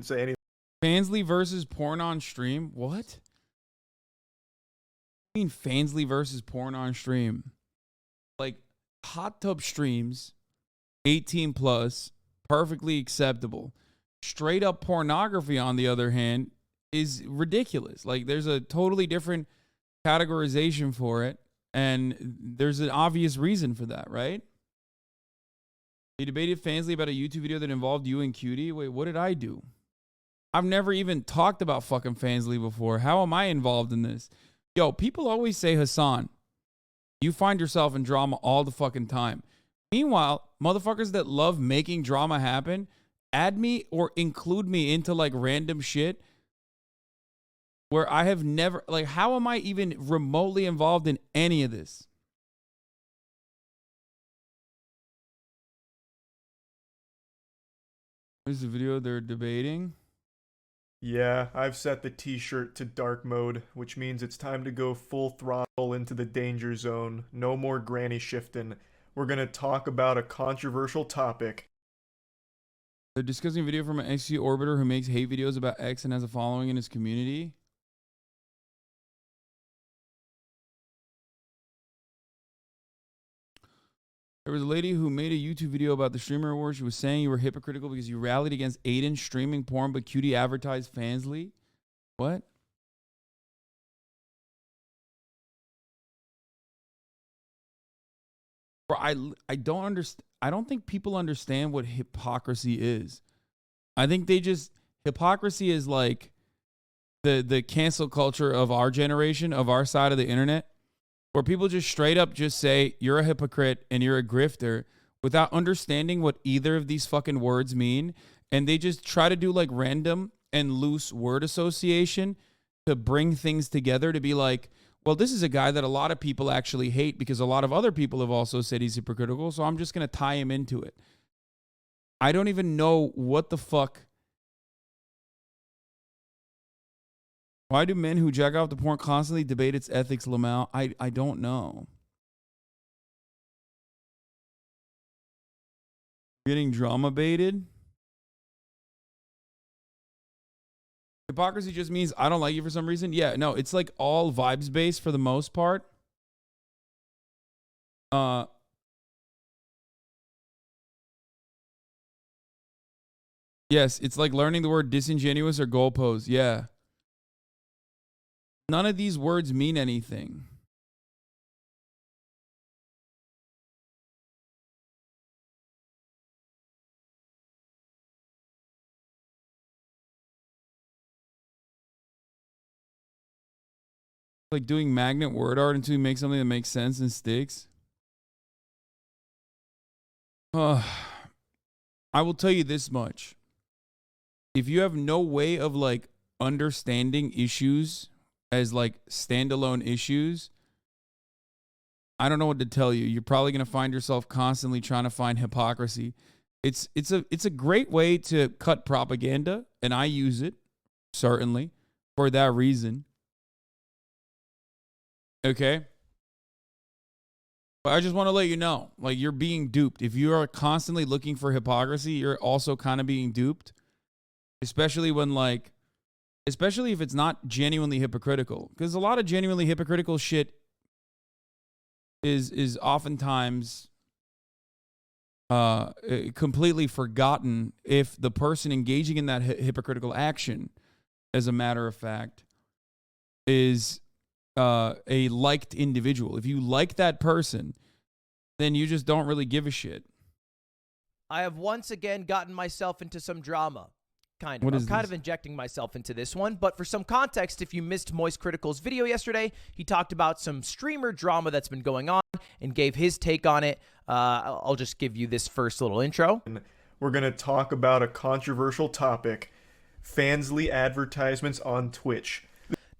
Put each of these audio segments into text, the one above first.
say anything. FANSLY versus porn on stream? What? I mean FANSLY versus porn on stream. Like, hot tub streams, 18 plus, perfectly acceptable. Straight up pornography, on the other hand, is ridiculous. Like, there's a totally different categorization for it, and there's an obvious reason for that, right? You debated FANSLY about a YouTube video that involved you and Cutie. Wait, what did I do? I've never even talked about fucking FANSLY before. How am I involved in this? Yo, people always say, Hassan, you find yourself in drama all the fucking time. Meanwhile, motherfuckers that love making drama happen, add me or include me into like random shit where I have never, like, how am I even remotely involved in any of this? Here's the video they're debating. Yeah, I've set the t-shirt to dark mode, which means it's time to go full throttle into the danger zone. No more granny shifting. We're gonna talk about a controversial topic. They're discussing a video from an XG orbiter who makes hate videos about X and has a following in his community. There was a lady who made a YouTube video about the Streamer Awards. She was saying you were hypocritical because you rallied against Aiden streaming porn, but Cutie advertised FANSLY. What? Bro, I don't understand. I don't think people understand what hypocrisy is. I think they just, hypocrisy is like the cancel culture of our generation, of our side of the internet, where people just straight up just say you're a hypocrite and you're a grifter without understanding what either of these fucking words mean. And they just try to do like random and loose word association to bring things together to be like, well, this is a guy that a lot of people actually hate because a lot of other people have also said he's hypocritical, so I'm just going to tie him into it. I don't even know what the fuck. Why do men who jack off the porn constantly debate its ethics, Lamau? I don't know. Getting drama baited? Hypocrisy just means I don't like you for some reason. Yeah, no, it's like all vibes based for the most part. Yes, it's like learning the word disingenuous or goalpost. Yeah. None of these words mean anything. Like doing magnet word art until you make something that makes sense and sticks. I will tell you this much. If you have no way of like understanding issues as like standalone issues, I don't know what to tell you. You're probably going to find yourself constantly trying to find hypocrisy. It's a great way to cut propaganda, and I use it certainly for that reason. Okay? But I just want to let you know, like, you're being duped. If you are constantly looking for hypocrisy, you're also kind of being duped. Especially when, like, especially if it's not genuinely hypocritical. Because a lot of genuinely hypocritical shit is oftentimes completely forgotten if the person engaging in that hypocritical action, as a matter of fact, is a liked individual. If you like that person, then you just don't really give a shit. I have once again gotten myself into some drama. I'm kind of injecting myself into this one, but for some context, if you missed Moist Critical's video yesterday, he talked about some streamer drama that's been going on and gave his take on it. I'll just give you this first little intro. We're going to talk about a controversial topic, FANSLY advertisements on Twitch.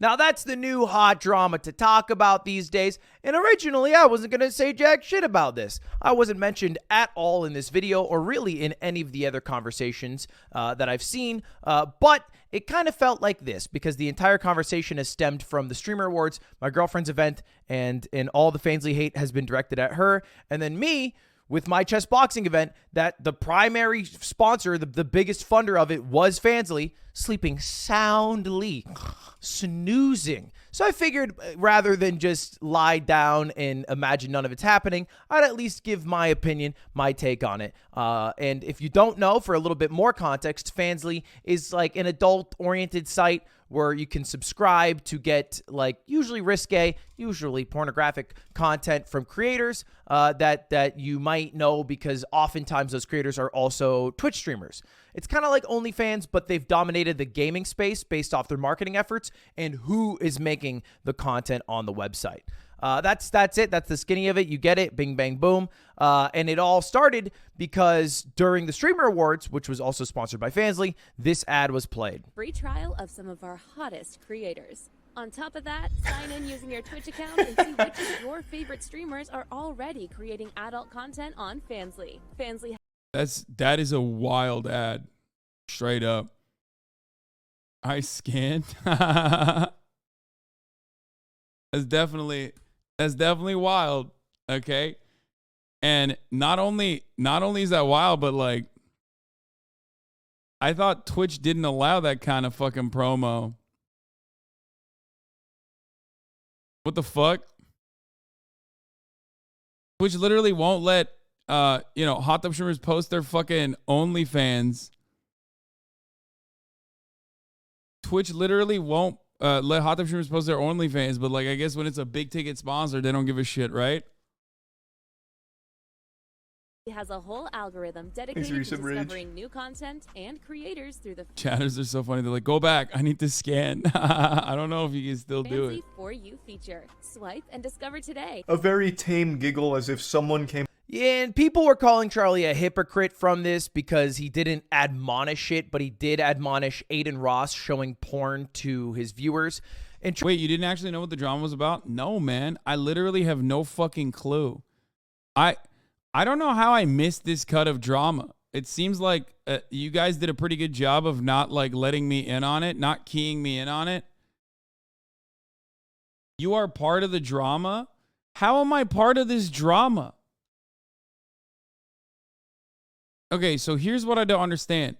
Now, that's the new hot drama to talk about these days, and originally I wasn't going to say jack shit about this. I wasn't mentioned at all in this video or really in any of the other conversations that I've seen, but it kind of felt like this because the entire conversation has stemmed from the Streamer Awards, my girlfriend's event, and all the FANSLY hate has been directed at her, and then me with my chess boxing event that the primary sponsor, the biggest funder of it was FANSLY, sleeping soundly, snoozing. So I figured rather than just lie down and imagine none of it's happening, I'd at least give my opinion, my take on it. And if you don't know, for a little bit more context, FANSLY is like an adult-oriented site where you can subscribe to get like usually risque, usually pornographic content from creators that you might know, because oftentimes those creators are also Twitch streamers. It's kind of like OnlyFans, but they've dominated the gaming space based off their marketing efforts and who is making the content on the website. That's it. That's the skinny of it. You get it. Bing, bang, boom. And it all started because during the Streamer Awards, which was also sponsored by FANSLY, this ad was played. Free trial of some of our hottest creators. On top of that, sign in using your Twitch account and see which of your favorite streamers are already creating adult content on FANSLY. FANSLY. That is a wild ad. Straight up. I scanned. That's definitely wild. Okay. And not only is that wild, but like, I thought Twitch didn't allow that kind of fucking promo. What the fuck? Twitch literally won't let hot tub streamers post their fucking OnlyFans. Twitch literally won't let hot tub streamers post their OnlyFans, but like, I guess when it's a big ticket sponsor, they don't give a shit, right? It has a whole algorithm dedicated to discovering new content and creators through the Chatters are so funny. They're like, go back. I need to scan. I don't know if you can still do it. For You feature. Swipe and discover today. A very tame giggle, as if someone came. Yeah, and people were calling Charlie a hypocrite from this because he didn't admonish it, but he did admonish Aiden Ross showing porn to his viewers. And wait, you didn't actually know what the drama was about? No, man. I literally have no fucking clue. I don't know how I missed this cut of drama. It seems like you guys did a pretty good job of not like letting me in on it, not keying me in on it. You are part of the drama? How am I part of this drama? Okay, so here's what I don't understand.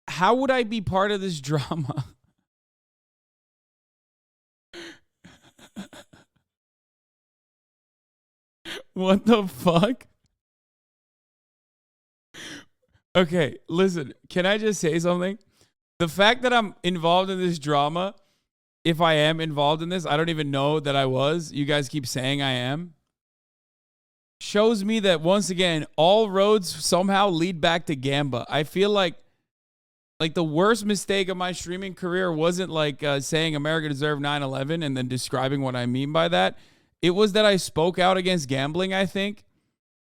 How would I be part of this drama? What the fuck? Okay, listen, can I just say something? The fact that I'm involved in this drama, if I am involved in this, I don't even know that I was. You guys keep saying I am. Shows me that, once again, all roads somehow lead back to Gamba. I feel like the worst mistake of my streaming career wasn't like saying America deserved 9/11 and then describing what I mean by that. It was that I spoke out against gambling, I think,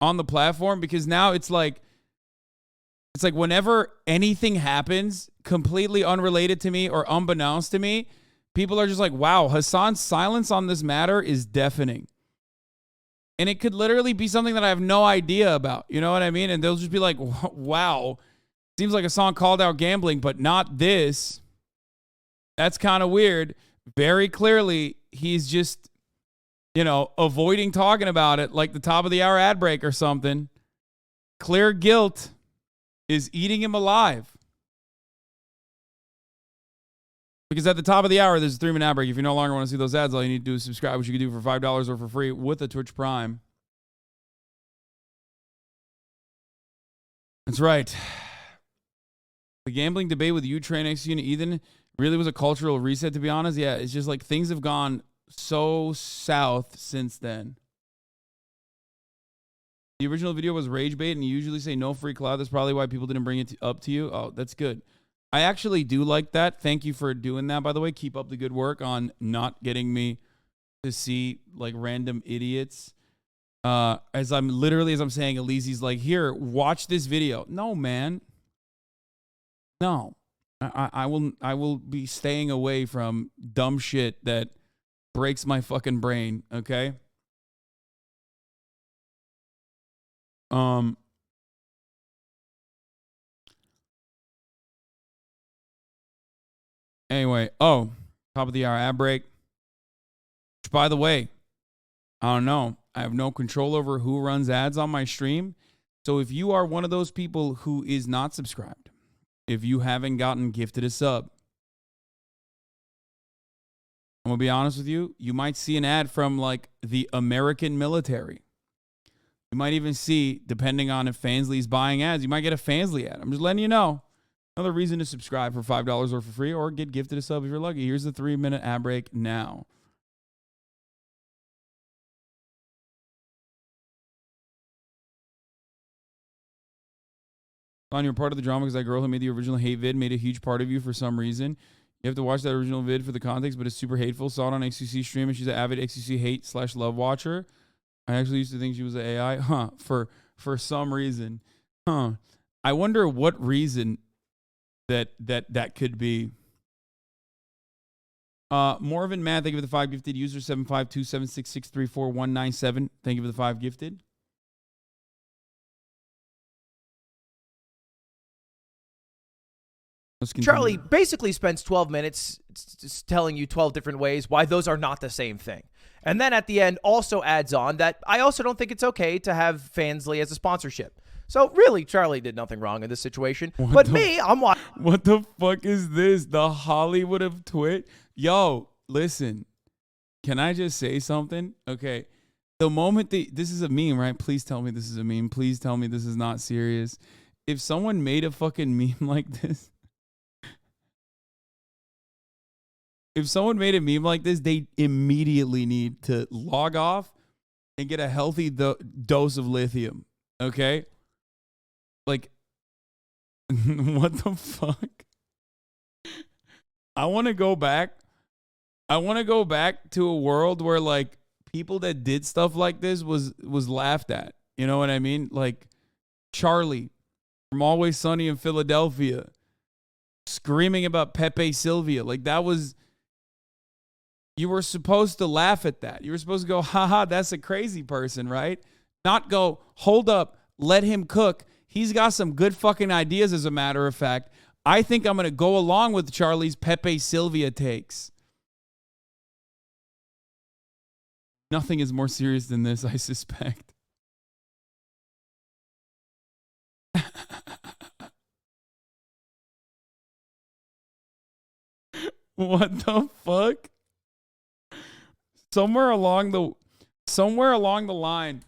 on the platform, because now it's like whenever anything happens completely unrelated to me or unbeknownst to me, people are just like, wow, Hassan's silence on this matter is deafening. And it could literally be something that I have no idea about. You know what I mean? And they'll just be like, wow, seems like Hassan called out gambling, but not this. That's kind of weird. Very clearly, he's just, avoiding talking about it like the top of the hour ad break or something. Clear guilt is eating him alive. Because at the top of the hour, there's a 3-minute ad break. If you no longer want to see those ads, all you need to do is subscribe, which you can do for $5 or for free with a Twitch Prime. That's right. The gambling debate with you, Trey, next to you, and Ethan really was a cultural reset, to be honest. Yeah, it's just like things have gone so south since then. The original video was rage bait, and you usually say no free cloud. That's probably why people didn't bring it up to you. Oh, that's good. I actually do like that. Thank you for doing that, by the way. Keep up the good work on not getting me to see like random idiots. As I'm saying, Elise's like, here, watch this video. No, man. No. I will be staying away from dumb shit that breaks my fucking brain, okay? Anyway, top of the hour ad break. Which, by the way, I don't know. I have no control over who runs ads on my stream. So if you are one of those people who is not subscribed, if you haven't gotten gifted a sub, I'm going to be honest with you, you might see an ad from like the American military. You might even see, depending on if Fansly is buying ads, you might get a Fansly ad. I'm just letting you know. Another reason to subscribe for $5 or for free, or get gifted a sub if you're lucky. Here's the 3-minute ad break now. On your part of the drama because that girl who made the original hate vid made a huge part of you for some reason. You have to watch that original vid for the context, but it's super hateful. Saw it on XQC stream, and she's an avid XQC hate/love watcher. I actually used to think she was an AI. For some reason. I wonder what reason that could be. Morven Matt, thank you for the 5 gifted. User 75276634197. Thank you for the 5 gifted. Charlie basically spends 12 minutes telling you 12 different ways why those are not the same thing. And then at the end also adds on that I also don't think it's okay to have Fansly as a sponsorship. So really, Charlie did nothing wrong in this situation. I'm watching. What the fuck is this? The Hollywood of Twitch? Yo, listen. Can I just say something? Okay. The moment this is a meme, right? Please tell me this is a meme. Please tell me this is not serious. If someone made a fucking meme like this, if someone made a meme like this, they immediately need to log off and get a healthy dose of lithium. Okay? Like, what the fuck? I want to go back. I want to go back to a world where, like, people that did stuff like this was laughed at. You know what I mean? Like, Charlie from Always Sunny in Philadelphia screaming about Pepe Sylvia. Like, that was... You were supposed to laugh at that. You were supposed to go, haha, that's a crazy person, right? Not go, hold up, let him cook. He's got some good fucking ideas, as a matter of fact. I think I'm going to go along with Charlie's Pepe Sylvia takes. Nothing is more serious than this, I suspect. What the fuck? Somewhere along the line,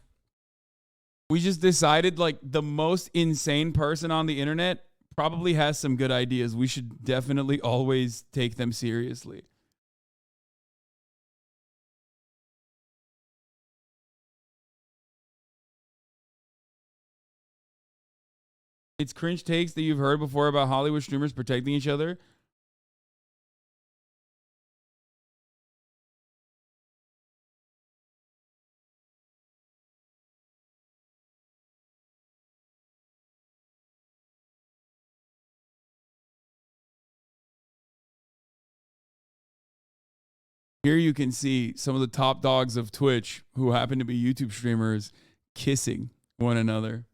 we just decided like the most insane person on the internet probably has some good ideas. We should definitely always take them seriously. It's cringe takes that you've heard before about Hollywood streamers protecting each other. Here you can see some of the top dogs of Twitch who happen to be YouTube streamers kissing one another.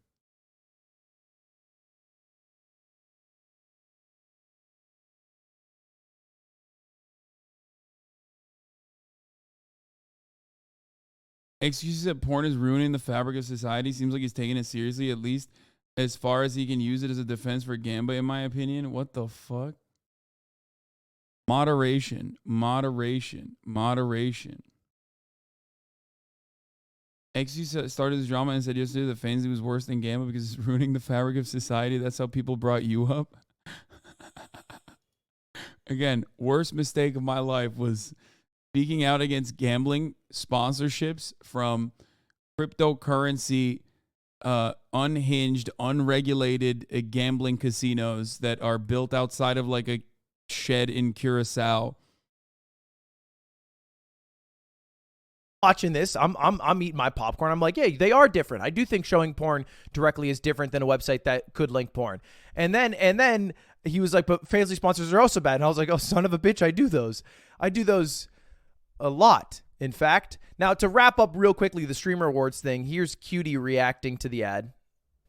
Excuses that porn is ruining the fabric of society. Seems like he's taking it seriously, at least as far as he can use it as a defense for Gamba, in my opinion. What the fuck? Moderation, moderation, moderation. XU started this drama and said yesterday that Fansly was worse than Gamba because it's ruining the fabric of society. That's how people brought you up. Again, worst mistake of my life was speaking out against gambling sponsorships from cryptocurrency, unhinged, unregulated gambling casinos that are built outside of like a shed in Curacao. Watching this, I'm eating my popcorn. I'm like, yeah, they are different. I do think showing porn directly is different than a website that could link porn. And then he was like, but Fansly sponsors are also bad. And I was like, oh, son of a bitch, I do those. I do those a lot, in fact. Now, to wrap up real quickly the streamer awards thing, here's Cutie reacting to the ad.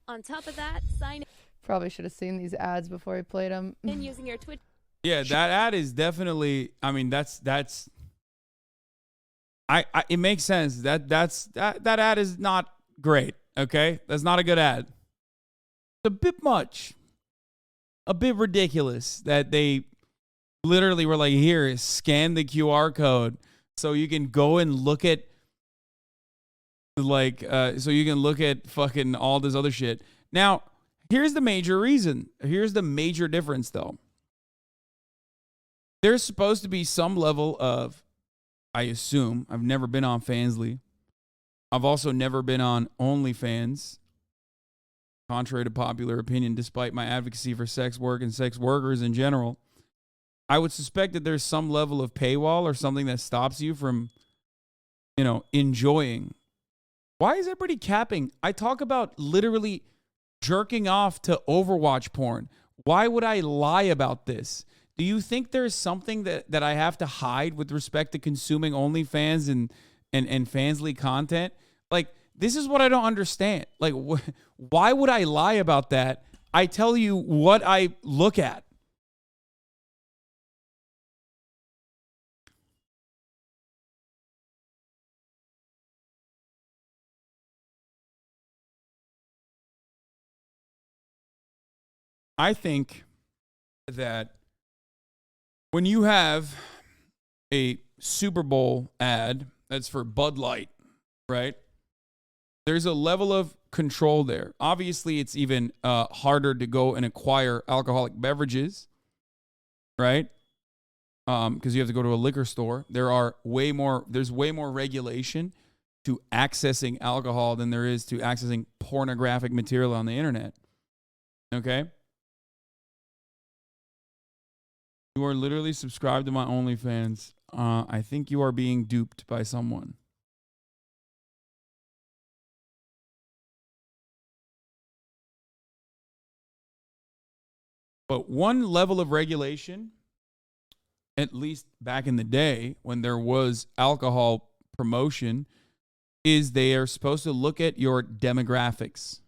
On top of that, sign Probably should have seen these ads before he played them. in using your Twitch. Yeah, that ad is definitely, I mean, that's it makes sense. That ad is not great. Okay, that's not a good ad. It's a bit much, a bit ridiculous that they literally were like, here, scan the QR code so you can go and look at fucking all this other shit. Now, here's the major reason. Here's the major difference, though. There's supposed to be some level of, I assume, I've never been on FANSLY. I've also never been on OnlyFans, contrary to popular opinion, despite my advocacy for sex work and sex workers in general. I would suspect that there's some level of paywall or something that stops you from, enjoying. Why is everybody capping? I talk about literally jerking off to Overwatch porn. Why would I lie about this? Do you think there's something that I have to hide with respect to consuming OnlyFans and FANSLY content? Like, this is what I don't understand. Like, why would I lie about that? I tell you what I look at. I think that when you have a Super Bowl ad that's for Bud Light, right? There's a level of control there. Obviously, it's even harder to go and acquire alcoholic beverages, right? Because you have to go to a liquor store. There's way more regulation to accessing alcohol than there is to accessing pornographic material on the internet. Okay? You are literally subscribed to my OnlyFans. I think you are being duped by someone. But one level of regulation, at least back in the day when there was alcohol promotion, is they are supposed to look at your demographics.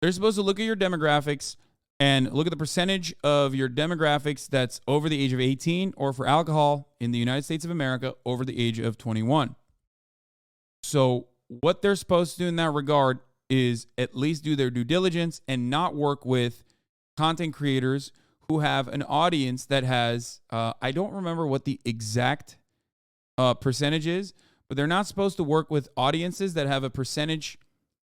They're supposed to look at your demographics and look at the percentage of your demographics that's over the age of 18, or for alcohol in the United States of America, over the age of 21. So what they're supposed to do in that regard is at least do their due diligence and not work with content creators who have an audience that has, I don't remember what the exact percentage is, but they're not supposed to work with audiences that have a percentage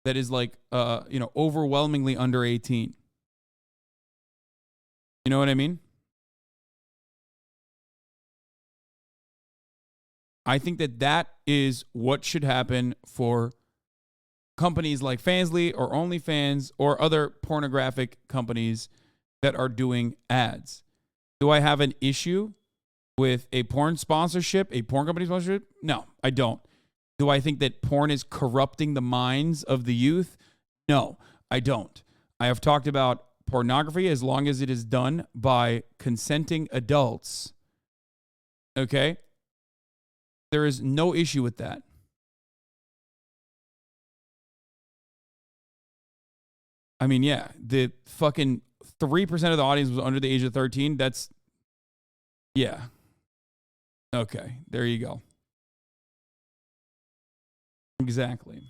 that is like, overwhelmingly under 18. You know what I mean? I think that is what should happen for companies like FANSLY or OnlyFans or other pornographic companies that are doing ads. Do I have an issue with a porn sponsorship, a porn company sponsorship? No, I don't. Do I think that porn is corrupting the minds of the youth? No, I don't. I have talked about pornography as long as it is done by consenting adults. Okay? There is no issue with that. I mean, yeah, the fucking 3% of the audience was under the age of 13. That's, yeah. Okay, there you go. Exactly.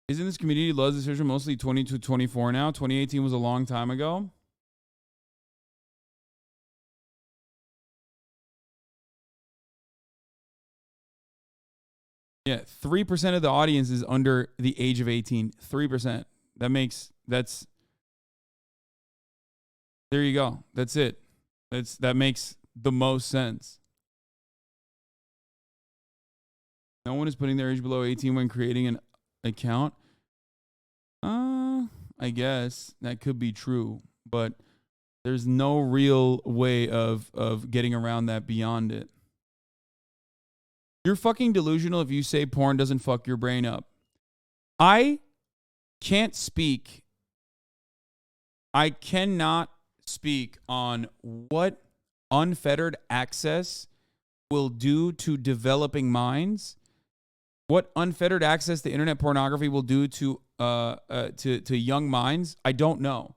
Isn't this community loves decision mostly 20 to 24 now? 2018 was a long time ago. Yeah, 3% of the audience is under the age of 18. 3%. There you go. That's it. That makes the most sense. No one is putting their age below 18 when creating an account. I guess that could be true, but there's no real way of getting around that beyond it. You're fucking delusional if you say porn doesn't fuck your brain up. I cannot speak on what unfettered access will do to developing minds. What unfettered access to internet pornography will do to young minds, I don't know.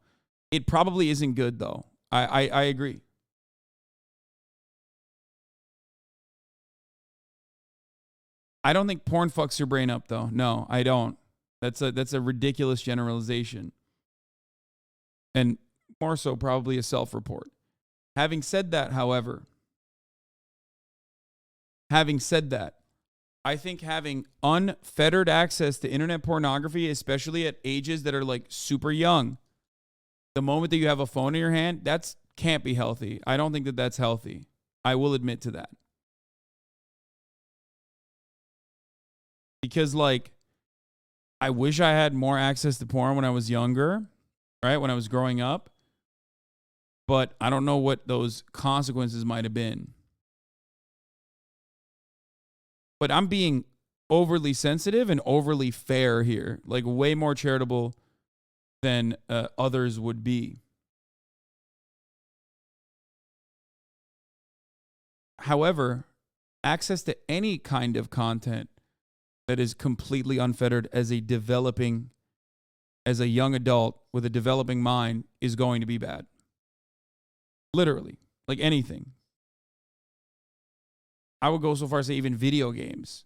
It probably isn't good, though. I agree. I don't think porn fucks your brain up, though. No, I don't. That's a ridiculous generalization. And more so probably a self-report. Having said that, however, I think having unfettered access to internet pornography, especially at ages that are like super young, the moment that you have a phone in your hand, that can't be healthy. I don't think that that's healthy. I will admit to that. Because like, I wish I had more access to porn when I was younger, right? When I was growing up. But I don't know what those consequences might have been. But I'm being overly sensitive and overly fair here, like way more charitable than others would be. However, access to any kind of content that is completely unfettered as a young adult with a developing mind is going to be bad. Literally, like anything. I would go so far as to say even video games,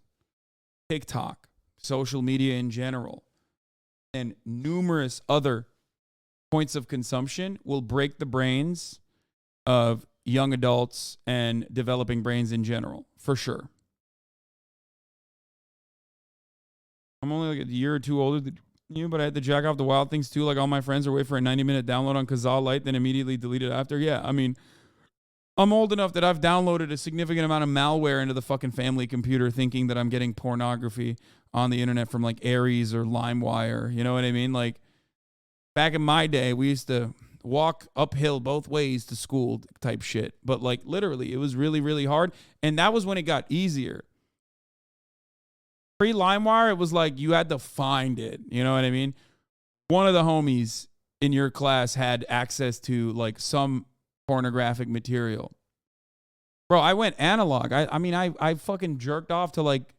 TikTok, social media in general, and numerous other points of consumption will break the brains of young adults and developing brains in general, for sure. I'm only like a year or two older than you, but I had to jack off the Wild Things too. Like all my friends are wait for a 90-minute download on Kazaa Lite, then immediately delete it after. Yeah, I mean, I'm old enough that I've downloaded a significant amount of malware into the fucking family computer thinking that I'm getting pornography on the internet from like Aries or LimeWire. You know what I mean? Like back in my day, we used to walk uphill both ways to school type shit. But like literally, it was really, really hard. And that was when it got easier. Pre-LimeWire, it was like you had to find it. You know what I mean? One of the homies in your class had access to like some pornographic material. Bro, I went analog. I fucking jerked off to like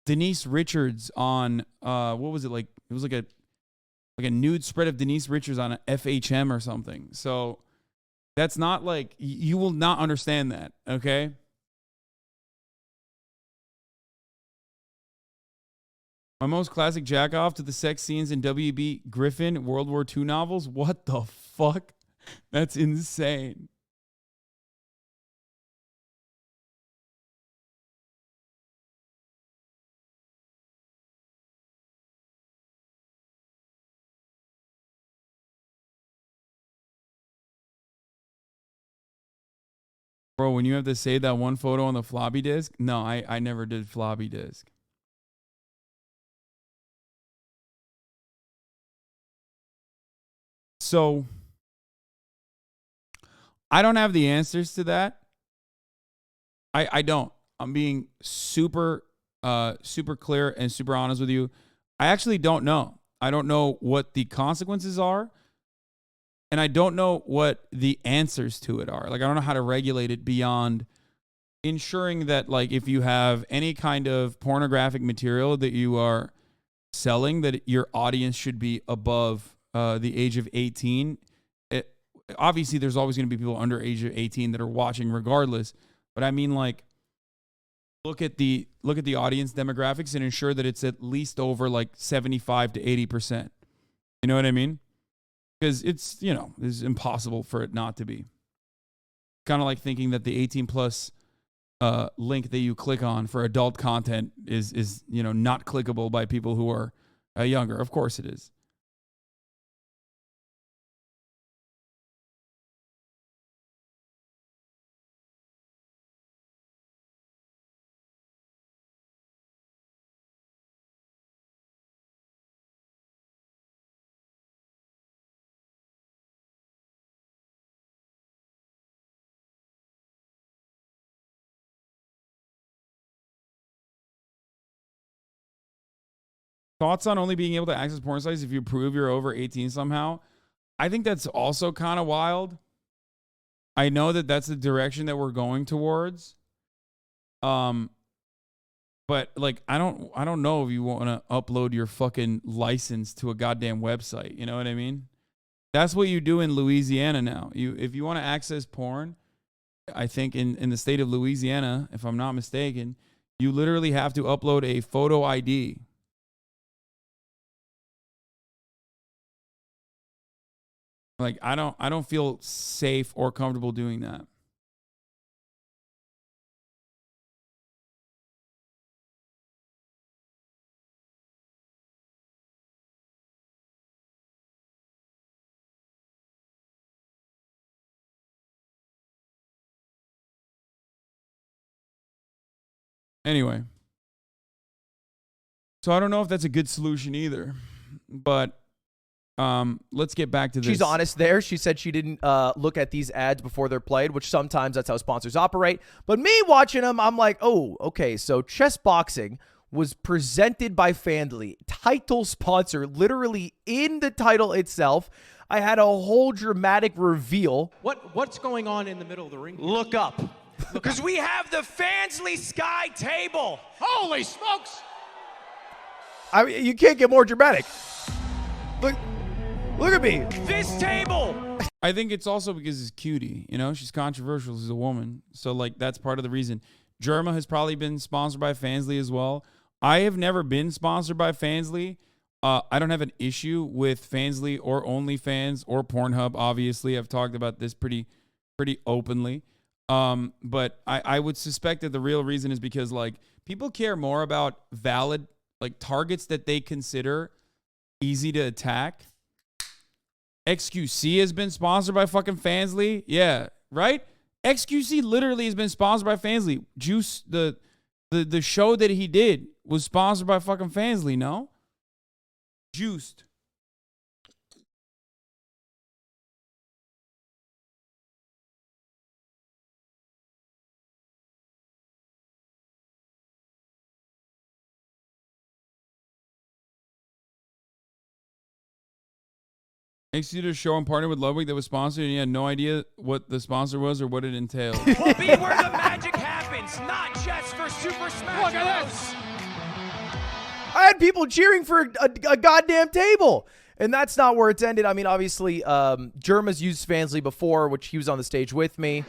Denise Richards on what was it like? It was like a nude spread of Denise Richards on FHM or something. So that's not like, you will not understand that, okay? My most classic jack off to the sex scenes in W.B. Griffin World War II novels. What the fuck? That's insane. Bro, when you have to save that one photo on the floppy disk? No, I never did floppy disk. So I don't have the answers to that. I don't. I'm being super clear and super honest with you. I actually don't know. I don't know what the consequences are. And I don't know what the answers to it are. Like, I don't know how to regulate it beyond ensuring that, like, if you have any kind of pornographic material that you are selling, that your audience should be above the age of 18. Obviously, there's always going to be people under age of 18 that are watching regardless. But I mean, like, look at the audience demographics and ensure that it's at least over like 75 to 80%. You know what I mean? Because it's, you know, it's impossible for it not to be. Kind of like thinking that the 18 plus link that you click on for adult content is you know, not clickable by people who are younger. Of course it is. Thoughts on only being able to access porn sites if you prove you're over 18 somehow? I think that's also kind of wild. I know that that's the direction that we're going towards. But like, I don't know if you want to upload your fucking license to a goddamn website. You know what I mean? That's what you do in Louisiana now. If you want to access porn, I think in the state of Louisiana, if I'm not mistaken, You literally have to upload a photo ID. Like, I don't feel safe or comfortable doing that. Anyway. So I don't know if that's a good solution either. But let's get back to this. She's honest there. She said she didn't look at these ads before they're played, which sometimes that's how sponsors operate. But me watching them, I'm like, oh, okay, so chess boxing was presented by FANSLY. Title sponsor, literally in the title itself. I had a whole dramatic reveal. What's going on in the middle of the ring? Look up. Because we have the FANSLY Sky table. Holy smokes! I mean, you can't get more dramatic. Look at me. This table. I think it's also because it's cutie. You know, she's controversial. She's a woman. So, like, that's part of the reason. Germa has probably been sponsored by FANSLY as well. I have never been sponsored by FANSLY. I don't have an issue with FANSLY or OnlyFans or Pornhub, obviously. I've talked about this pretty openly. But I would suspect that the real reason is because, like, people care more about valid, like, targets that they consider easy to attack. XQC has been sponsored by fucking FANSLY. Yeah, right? XQC literally has been sponsored by FANSLY. Juice, the show that he did was sponsored by fucking FANSLY, no? Juiced. XQC did a show and partnered with Ludwig that was sponsored, and he had no idea what the sponsor was or what it entailed. We'll be where the magic happens, not just for Super Smash Look at this. I had people cheering for a goddamn table. And that's not where it's ended. I mean, obviously, Germa's used FANSLY before, which he was on the stage with me.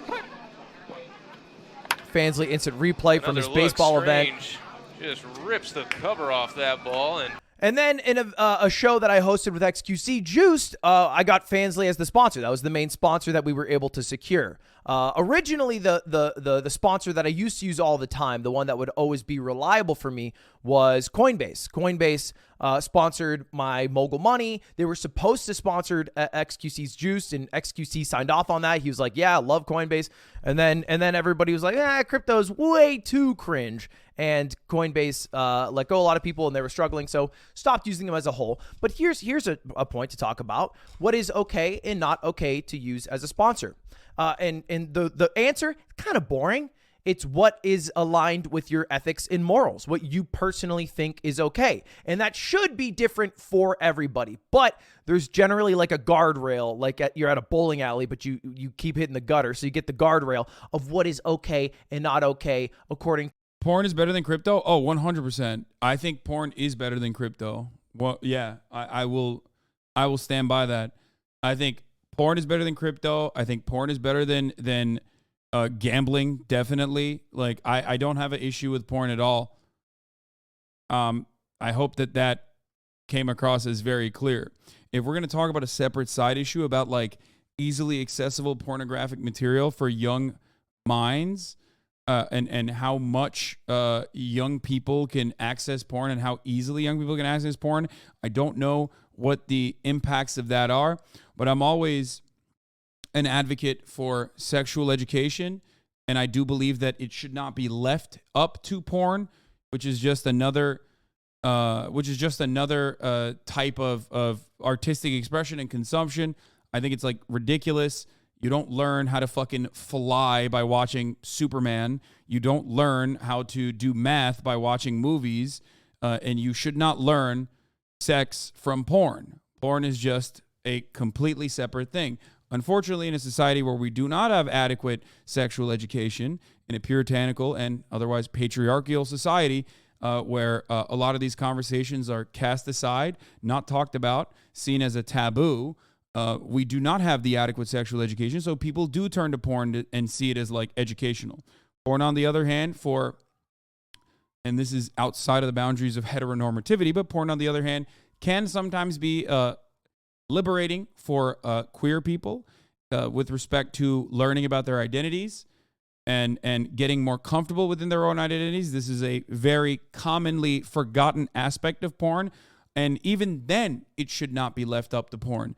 FANSLY instant replay from his baseball event. Just rips the cover off that ball. And then in a show that I hosted with XQC Juiced, I got FANSLY as the sponsor. That was the main sponsor that we were able to secure. Originally, the sponsor that I used to use all the time, the one that would always be reliable for me, was Coinbase. Coinbase sponsored my Mogul Money. They were supposed to sponsor XQC's Juiced, and XQC signed off on that. He was like, yeah, I love Coinbase. And then everybody was like, crypto's way too cringe. And Coinbase let go a lot of people, and they were struggling, so stopped using them as a whole. But here's a point to talk about. What is okay and not okay to use as a sponsor? And the answer, kind of boring. It's what is aligned with your ethics and morals, what you personally think is okay. And that should be different for everybody. But there's generally like a guardrail, like you're at a bowling alley, but you keep hitting the gutter. So you get the guardrail of what is okay and not okay according to. Porn is better than crypto? Oh, 100%. I think porn is better than crypto. Well, yeah, I will stand by that. I think porn is better than crypto. I think porn is better than gambling, definitely. Like, I don't have an issue with porn at all. I hope that came across as very clear. If we're going to talk about a separate side issue about, like, easily accessible pornographic material for young minds, and how much young people can access porn and how easily young people can access porn, I don't know what the impacts of that are, but I'm always an advocate for sexual education, and I do believe that it should not be left up to porn, which is just another type of artistic expression and consumption. I think it's, like, ridiculous. You don't learn how to fucking fly by watching Superman. You don't learn how to do math by watching movies. And you should not learn sex from porn. Porn is just a completely separate thing. Unfortunately, in a society where we do not have adequate sexual education, in a puritanical and otherwise patriarchal society, where a lot of these conversations are cast aside, not talked about, seen as a taboo, we do not have the adequate sexual education, so people do turn to porn and see it as, like, educational. Porn, on the other hand, for and this is outside of the boundaries of heteronormativity, but porn, on the other hand, can sometimes be liberating for queer people with respect to learning about their identities and getting more comfortable within their own identities. This is a very commonly forgotten aspect of porn, and even then, it should not be left up to porn.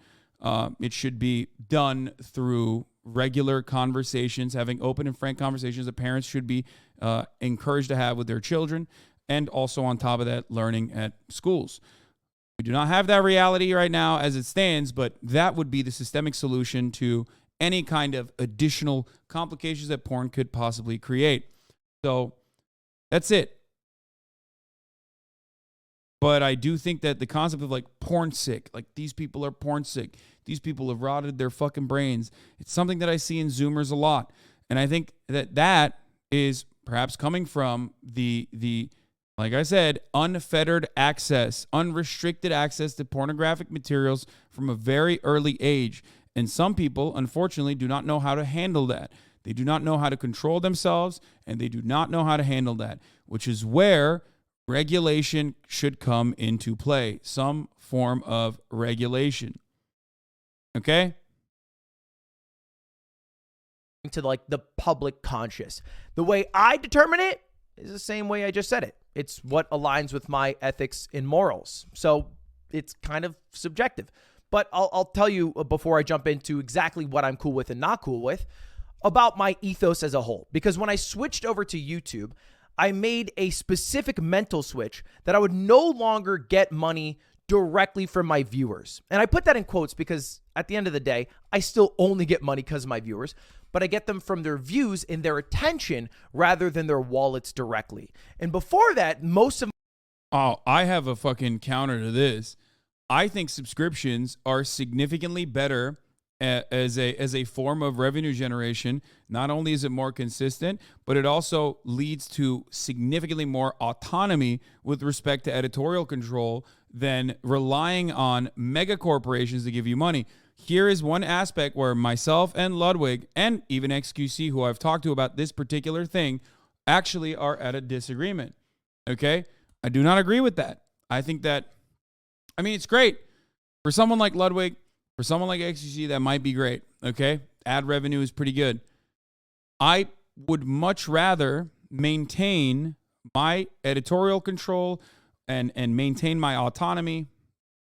It should be done through regular conversations, having open and frank conversations that parents should be encouraged to have with their children, and also on top of that, learning at schools. We do not have that reality right now as it stands, but that would be the systemic solution to any kind of additional complications that porn could possibly create. So that's it. But I do think that the concept of like porn sick, like these people are porn sick, these people have rotted their fucking brains, it's something that I see in Zoomers a lot. And I think that that is perhaps coming from the like I said, unfettered access, unrestricted access to pornographic materials from a very early age. And some people, unfortunately, do not know how to handle that. They do not know how to control themselves, and they do not know how to handle that, which is where regulation should come into play. Some form of regulation. Okay? To like the public conscious. The way I determine it is the same way I just said it. It's what aligns with my ethics and morals. So it's kind of subjective. But I'll tell you before I jump into exactly what I'm cool with and not cool with about my ethos as a whole. Because when I switched over to YouTube, I made a specific mental switch that I would no longer get money directly from my viewers. And I put that in quotes because at the end of the day, I still only get money because of my viewers, but I get them from their views and their attention rather than their wallets directly. And before that, most of I have a fucking counter to this. I think subscriptions are significantly better as a form of revenue generation. Not only is it more consistent, but it also leads to significantly more autonomy with respect to editorial control than relying on mega corporations to give you money. Here is one aspect where myself and Ludwig and even XQC, who I've talked to about this particular thing, actually are at a disagreement. Okay? I do not agree with that. I think that, I mean, it's great. For someone like Ludwig, for someone like XQC, that might be great. Okay? Ad revenue is pretty good. I would much rather maintain my editorial control and maintain my autonomy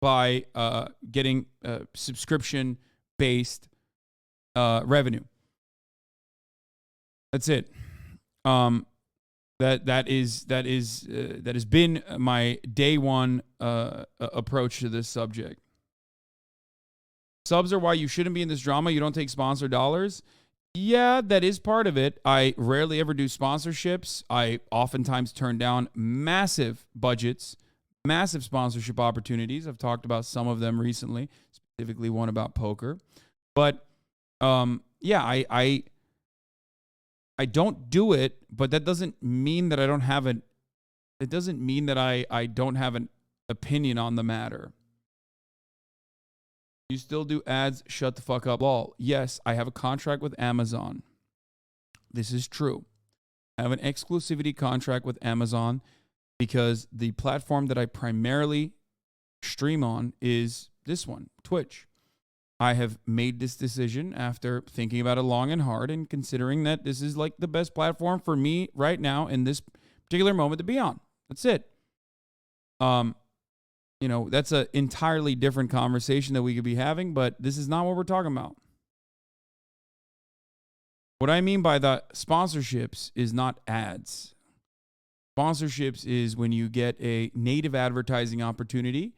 by getting subscription-based revenue. That's it. That has been my day one approach to this subject. Subs are why you shouldn't be in this drama. You don't take sponsor dollars. Yeah, that is part of it. I rarely ever do sponsorships. I oftentimes turn down massive budgets, massive sponsorship opportunities. I've talked about some of them recently, specifically one about poker. But yeah, I don't do it, but that doesn't mean that I don't have an it doesn't mean that I don't have an opinion on the matter. You still do ads? Shut the fuck up, lol. Yes, I have a contract with Amazon. This is true. I have an exclusivity contract with Amazon because the platform that I primarily stream on is this one, Twitch. I have made this decision after thinking about it long and hard and considering that this is like the best platform for me right now in this particular moment to be on. That's it. You know, that's an entirely different conversation that we could be having, but this is not what we're talking about. What I mean by the sponsorships is not ads. Sponsorships is when you get a native advertising opportunity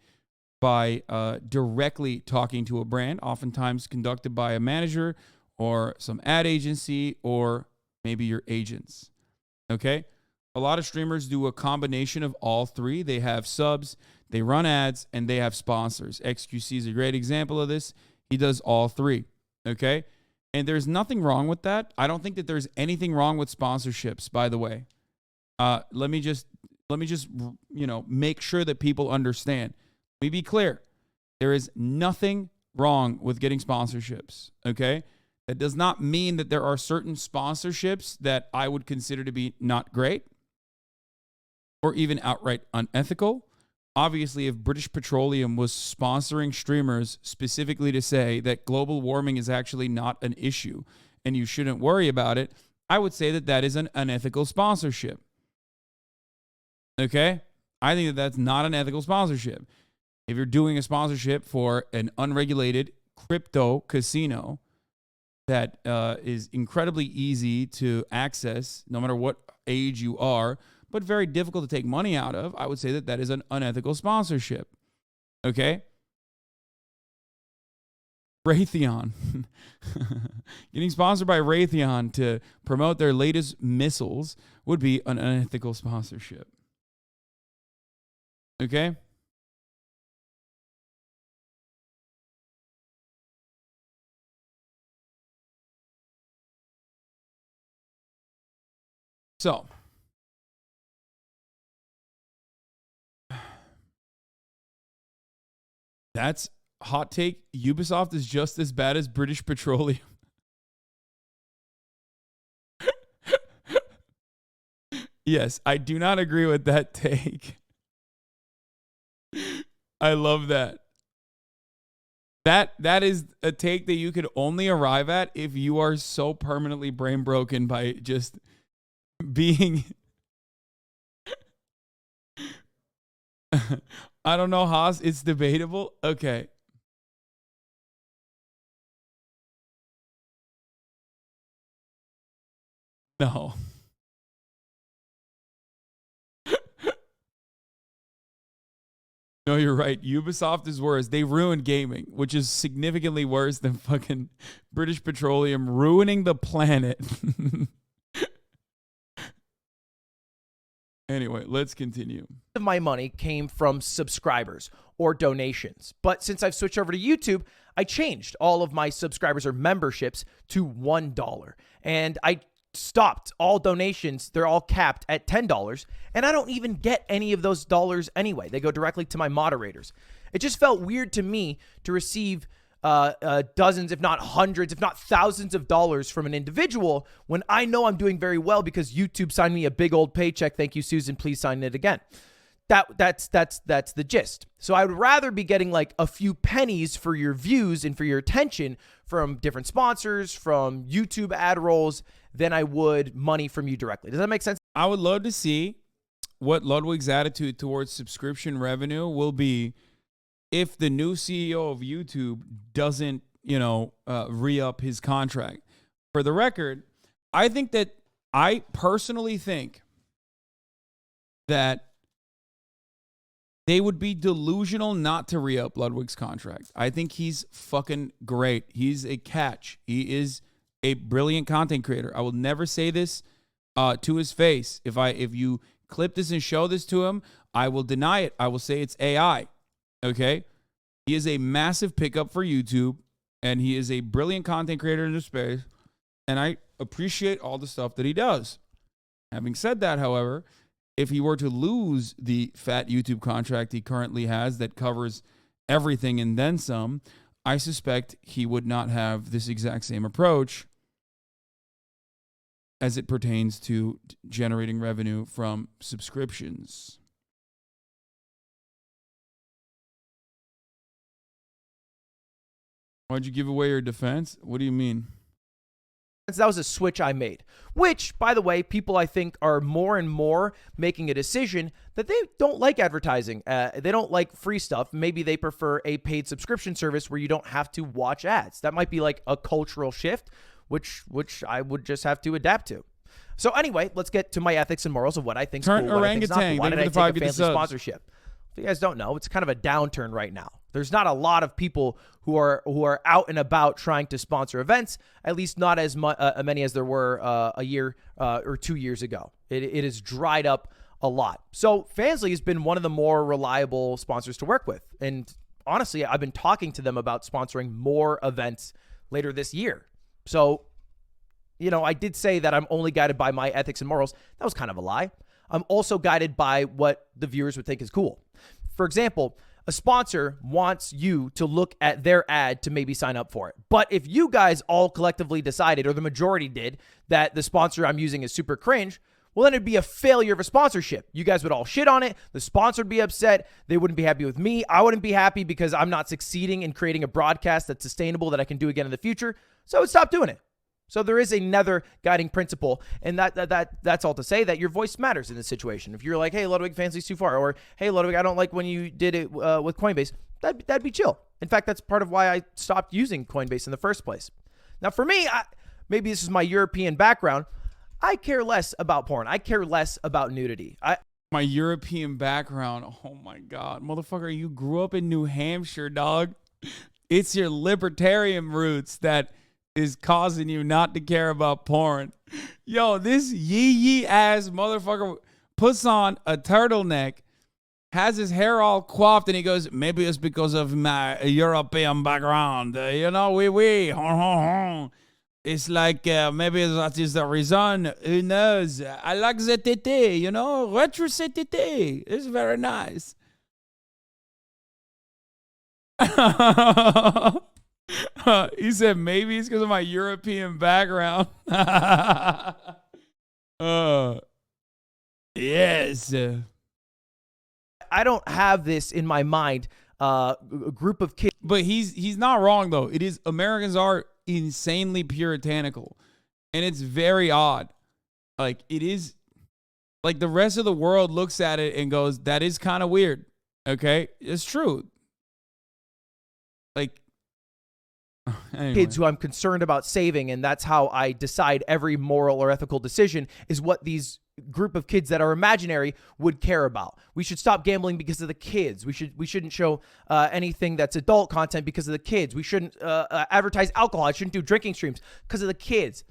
by directly talking to a brand, oftentimes conducted by a manager or some ad agency or maybe your agents. Okay? A lot of streamers do a combination of all three. They have subs, they run ads, and they have sponsors. XQC is a great example of this. He does all three. Okay? And there's nothing wrong with that. I don't think that there's anything wrong with sponsorships, by the way. Let me just make sure that people understand. Let me be clear. There is nothing wrong with getting sponsorships, okay? That does not mean that there are certain sponsorships that I would consider to be not great. or even outright unethical. Obviously, if British Petroleum was sponsoring streamers specifically to say that global warming is actually not an issue and you shouldn't worry about it, I would say that that is an unethical sponsorship. Okay? I think that that's not an ethical sponsorship. If you're doing a sponsorship for an unregulated crypto casino that is incredibly easy to access, no matter what age you are, but very difficult to take money out of, I would say that that is an unethical sponsorship. Okay? Raytheon. Getting sponsored by Raytheon to promote their latest missiles would be an unethical sponsorship. Okay? So, that's hot take. Ubisoft is just as bad as British Petroleum. Yes, I do not agree with that take. I love that. That is a take that you could only arrive at if you are so permanently brain broken by just being I don't know, Haas. It's debatable. Okay. No. No, you're right. Ubisoft is worse. They ruined gaming, which is significantly worse than fucking British Petroleum ruining the planet. Anyway, let's continue. Of my money came from subscribers or donations. But since I've switched over to YouTube, I changed all of my subscribers or memberships to $1. And I stopped all donations. They're all capped at $10. And I don't even get any of those dollars anyway. They go directly to my moderators. It just felt weird to me to receive dozens, if not hundreds, if not thousands of dollars from an individual when I know I'm doing very well because YouTube signed me a big old paycheck. Thank you, Susan. Please sign it again. That's the gist. So I would rather be getting like a few pennies for your views and for your attention from different sponsors, from YouTube ad rolls, than I would money from you directly. Does that make sense? I would love to see what Ludwig's attitude towards subscription revenue will be if the new CEO of YouTube doesn't, re-up his contract. For the record, I personally think that they would be delusional not to re-up Ludwig's contract. I think he's fucking great. He's a catch. He is a brilliant content creator. I will never say this to his face. If you clip this and show this to him, I will deny it. I will say it's AI. Okay? He is a massive pickup for YouTube, and he is a brilliant content creator in the space, and I appreciate all the stuff that he does. Having said that, however, if he were to lose the fat YouTube contract he currently has that covers everything and then some, I suspect he would not have this exact same approach as it pertains to generating revenue from subscriptions. Why'd you give away your defense? What do you mean? That was a switch I made, which, by the way, people I think are more and more making a decision that they don't like advertising. They don't like free stuff. Maybe they prefer a paid subscription service where you don't have to watch ads. That might be like a cultural shift, which I would just have to adapt to. So anyway, let's get to my ethics and morals of what I think is cool, what I think is not cool. Why did I take a fancy sponsorship? If you guys don't know, it's kind of a downturn right now. There's not a lot of people who are out and about trying to sponsor events, at least not as many as there were a year or 2 years ago. It has dried up a lot. So FANSLY has been one of the more reliable sponsors to work with. And honestly, I've been talking to them about sponsoring more events later this year. So, I did say that I'm only guided by my ethics and morals. That was kind of a lie. I'm also guided by what the viewers would think is cool. For example, a sponsor wants you to look at their ad to maybe sign up for it. But if you guys all collectively decided, or the majority did, that the sponsor I'm using is super cringe, well, well, then it'd be a failure of a sponsorship. You guys would all shit on it. The sponsor would be upset. They wouldn't be happy with me. I wouldn't be happy because I'm not succeeding in creating a broadcast that's sustainable that I can do again in the future. So I would stop doing it. So there is another guiding principle, and that's all to say that your voice matters in this situation. If you're like, hey, Ludwig, Fancy's too far, or hey, Ludwig, I don't like when you did it with Coinbase, that'd be chill. In fact, that's part of why I stopped using Coinbase in the first place. Now, for me, maybe this is my European background. I care less about porn. I care less about nudity. My European background. Oh my God, motherfucker, you grew up in New Hampshire, dog. It's your libertarian roots that is causing you not to care about porn. Yo, this yee ass motherfucker puts on a turtleneck, has his hair all coiffed, and he goes, maybe it's because of my European background. It's like maybe that is the reason. Who knows? I like the tété, you know? Retro tété. It's very nice. He said maybe it's because of my European background. Yes. I don't have this in my mind. A group of kids. But he's not wrong though. It is, Americans are insanely puritanical, and it's very odd. Like, it is, like, the rest of the world looks at it and goes, that is kind of weird. Okay, it's true. Like, anyway. Kids who I'm concerned about saving, and that's how I decide every moral or ethical decision is what these group of kids that are imaginary would care about. We should stop gambling because of the kids. We shouldn't show anything that's adult content because of the kids. We shouldn't advertise alcohol. I shouldn't do drinking streams because of the kids.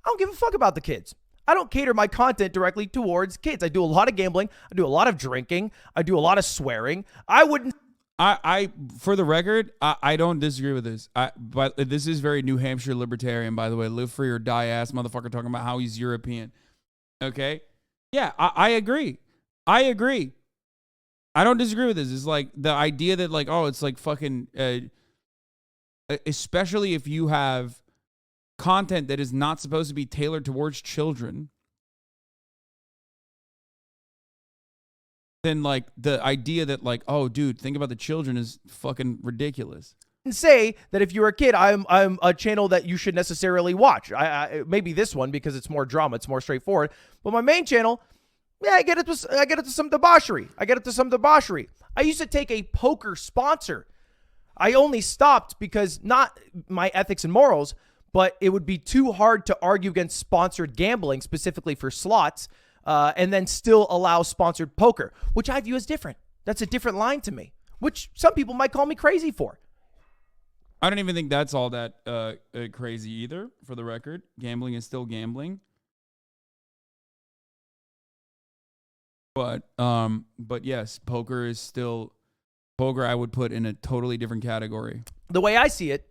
I don't give a fuck about the kids. I don't cater my content directly towards kids. I do a lot of gambling. I do a lot of drinking. I do a lot of swearing. I for the record, I don't disagree with this. But this is very New Hampshire libertarian, by the way. Live free or die ass motherfucker talking about how he's European. Okay? Yeah, I agree. I agree. I don't disagree with this. It's like the idea that, like, oh, it's like fucking, especially if you have content that is not supposed to be tailored towards children, then, like, the idea that, like, oh, dude, think about the children is fucking ridiculous. Say that if you're a kid, I'm a channel that you should necessarily watch. I maybe this one because it's more drama, it's more straightforward. But my main channel, yeah, I get it to some debauchery. I used to take a poker sponsor. I only stopped because not my ethics and morals, but it would be too hard to argue against sponsored gambling, specifically for slots, and then still allow sponsored poker, which I view as different. That's a different line to me, which some people might call me crazy for. I don't even think that's all that crazy either, for the record. Gambling is still gambling. But yes, poker is still poker. I would put in a totally different category. The way I see it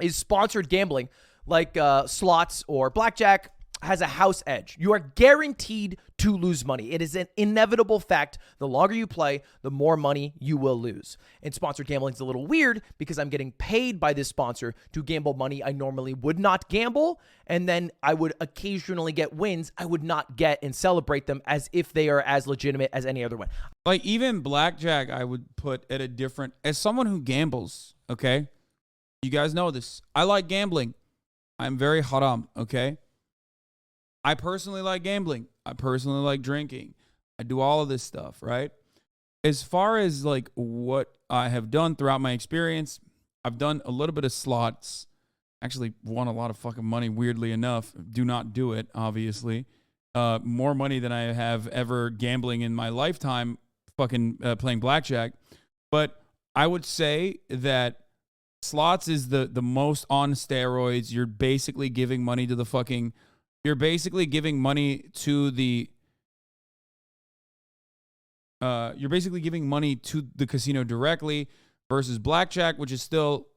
is sponsored gambling, like slots or blackjack, has a house edge. You are guaranteed to lose money. It is an inevitable fact. The longer you play, the more money you will lose. And sponsored gambling is a little weird because I'm getting paid by this sponsor to gamble money I normally would not gamble. And then I would occasionally get wins I would not get and celebrate them as if they are as legitimate as any other one. Like, even blackjack, I would put at a different, as someone who gambles, okay? You guys know this. I like gambling. I'm very haram, okay? I personally like gambling. I personally like drinking. I do all of this stuff, right? As far as, like, what I have done throughout my experience, I've done a little bit of slots. Actually won a lot of fucking money, weirdly enough. Do not do it, obviously. More money than I have ever gambling in my lifetime fucking playing blackjack. But I would say that slots is the most on steroids. You're basically giving money to the fucking... You're basically giving money to the casino directly, versus blackjack, which is still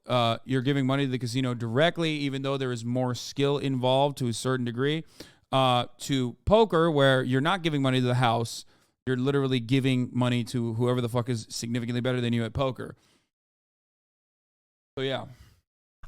you're giving money to the casino directly, even though there is more skill involved to a certain degree. To poker, where you're not giving money to the house, you're literally giving money to whoever the fuck is significantly better than you at poker. So yeah,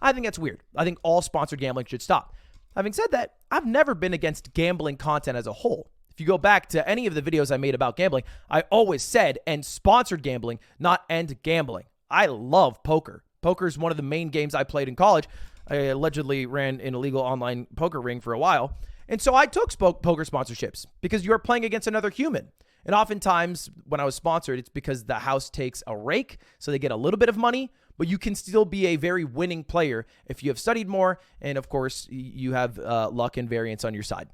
I think that's weird. I think all sponsored gambling should stop. Having said that, I've never been against gambling content as a whole. If you go back to any of the videos I made about gambling, I always said and sponsored gambling, not end gambling. I love poker. Poker is one of the main games I played in college. I allegedly ran an illegal online poker ring for a while. And so I took poker sponsorships because you're playing against another human. And oftentimes when I was sponsored, it's because the house takes a rake, so they get a little bit of money, but you can still be a very winning player if you have studied more. And of course, you have luck and variance on your side.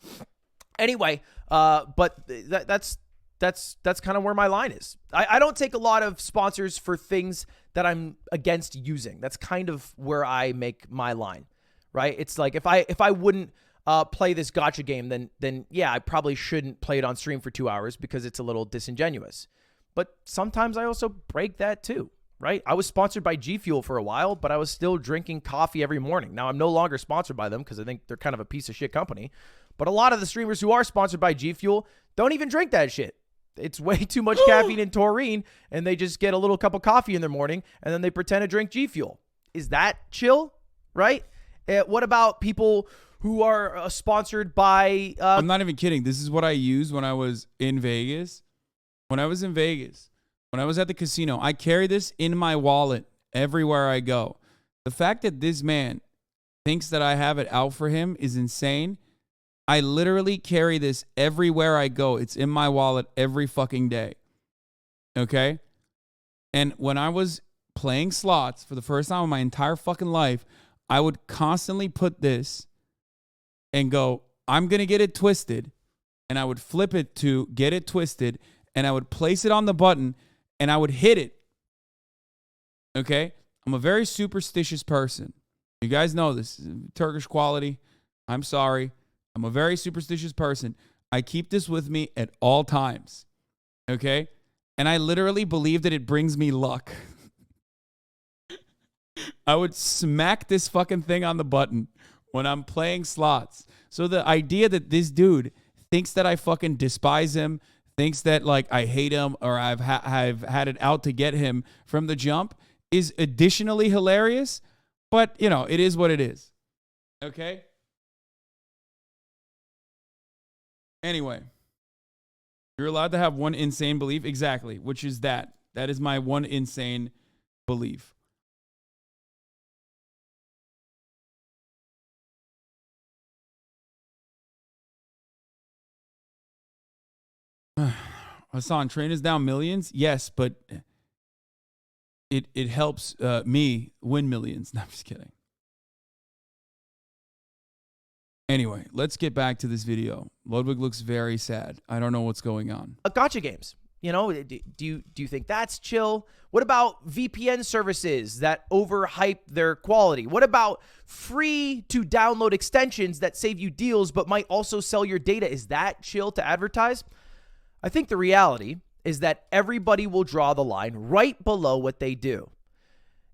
Anyway, but that's kind of where my line is. I don't take a lot of sponsors for things that I'm against using. That's kind of where I make my line, right? It's like if I wouldn't play this gacha game, then yeah, I probably shouldn't play it on stream for 2 hours because it's a little disingenuous. But sometimes I also break that too, right? I was sponsored by G Fuel for a while, but I was still drinking coffee every morning. Now I'm no longer sponsored by them because I think they're kind of a piece of shit company. But a lot of the streamers who are sponsored by G Fuel don't even drink that shit. It's way too much caffeine and taurine, and they just get a little cup of coffee in the morning, and then they pretend to drink G Fuel. Is that chill, right? What about people who are sponsored by... I'm not even kidding. This is what I used when I was in Vegas. When I was in Vegas, when I was at the casino, I carry this in my wallet everywhere I go. The fact that this man thinks that I have it out for him is insane. I literally carry this everywhere I go. It's in my wallet every fucking day. Okay? And when I was playing slots for the first time in my entire fucking life, I would constantly put this and go, I'm going to get it twisted. And I would flip it to get it twisted. And I would place it on the button and I would hit it. Okay? I'm a very superstitious person. You guys know this. Turkish quality. I'm sorry. I'm a very superstitious person. I keep this with me at all times. Okay? And I literally believe that it brings me luck. I would smack this fucking thing on the button when I'm playing slots. So the idea that this dude thinks that I fucking despise him, thinks that like I hate him or I've had it out to get him from the jump is additionally hilarious. But, you know, it is what it is. Okay? Anyway, you're allowed to have one insane belief. Exactly. Which is that. That is my one insane belief. Hassan, train is down millions. Yes, but it helps me win millions. No, I'm just kidding. Anyway, let's get back to this video. Ludwig looks very sad. I don't know what's going on. Gacha games. You know, do you think that's chill? What about VPN services that overhype their quality? What about free to download extensions that save you deals but might also sell your data? Is that chill to advertise? I think the reality is that everybody will draw the line right below what they do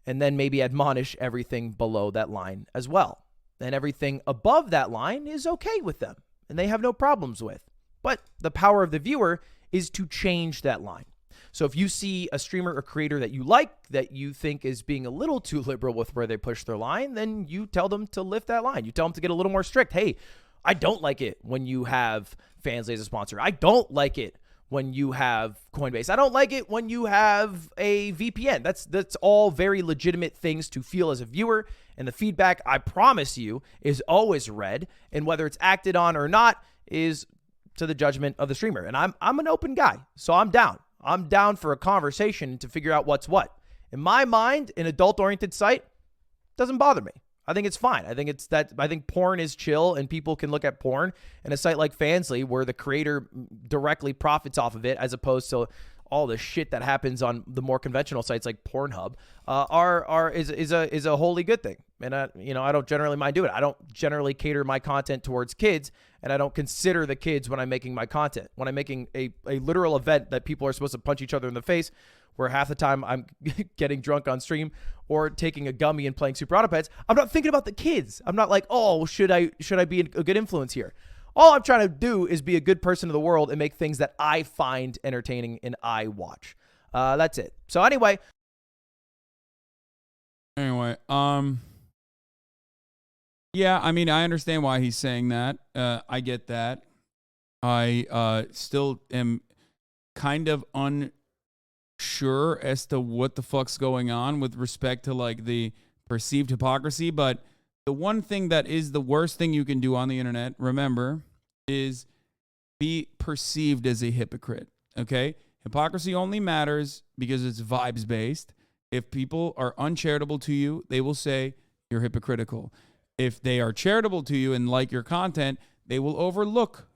and then maybe admonish everything below that line as well. And everything above that line is okay with them and they have no problems with. But the power of the viewer is to change that line. So if you see a streamer or creator that you like, that you think is being a little too liberal with where they push their line, then you tell them to lift that line. You tell them to get a little more strict. Hey, I don't like it when you have FANSLY as a sponsor. I don't like it when you have Coinbase. I don't like it when you have a VPN. That's all very legitimate things to feel as a viewer. And the feedback, I promise you, is always read. And whether it's acted on or not is to the judgment of the streamer. And I'm an open guy, so I'm down. I'm down for a conversation to figure out what's what. In my mind, an adult-oriented site doesn't bother me. I think it's fine. I think porn is chill and people can look at porn, and a site like Fansly where the creator directly profits off of it as opposed to all the shit that happens on the more conventional sites like Pornhub is a wholly good thing. And I don't generally mind doing it. I don't generally cater my content towards kids, and I don't consider the kids when I'm making my content. When I'm making a literal event that people are supposed to punch each other in the face, where half the time I'm getting drunk on stream or taking a gummy and playing Super Auto Pets, I'm not thinking about the kids. I'm not like, oh, should I be a good influence here? All I'm trying to do is be a good person to the world and make things that I find entertaining and I watch. That's it. So anyway, yeah, I mean, I understand why he's saying that. I get that. I still am kind of unsure as to what the fuck's going on with respect to like the perceived hypocrisy. But the one thing that is the worst thing you can do on the internet, remember, is be perceived as a hypocrite. Okay? Hypocrisy only matters because it's vibes based. If people are uncharitable to you, they will say you're hypocritical. If they are charitable to you and like your content, they will overlook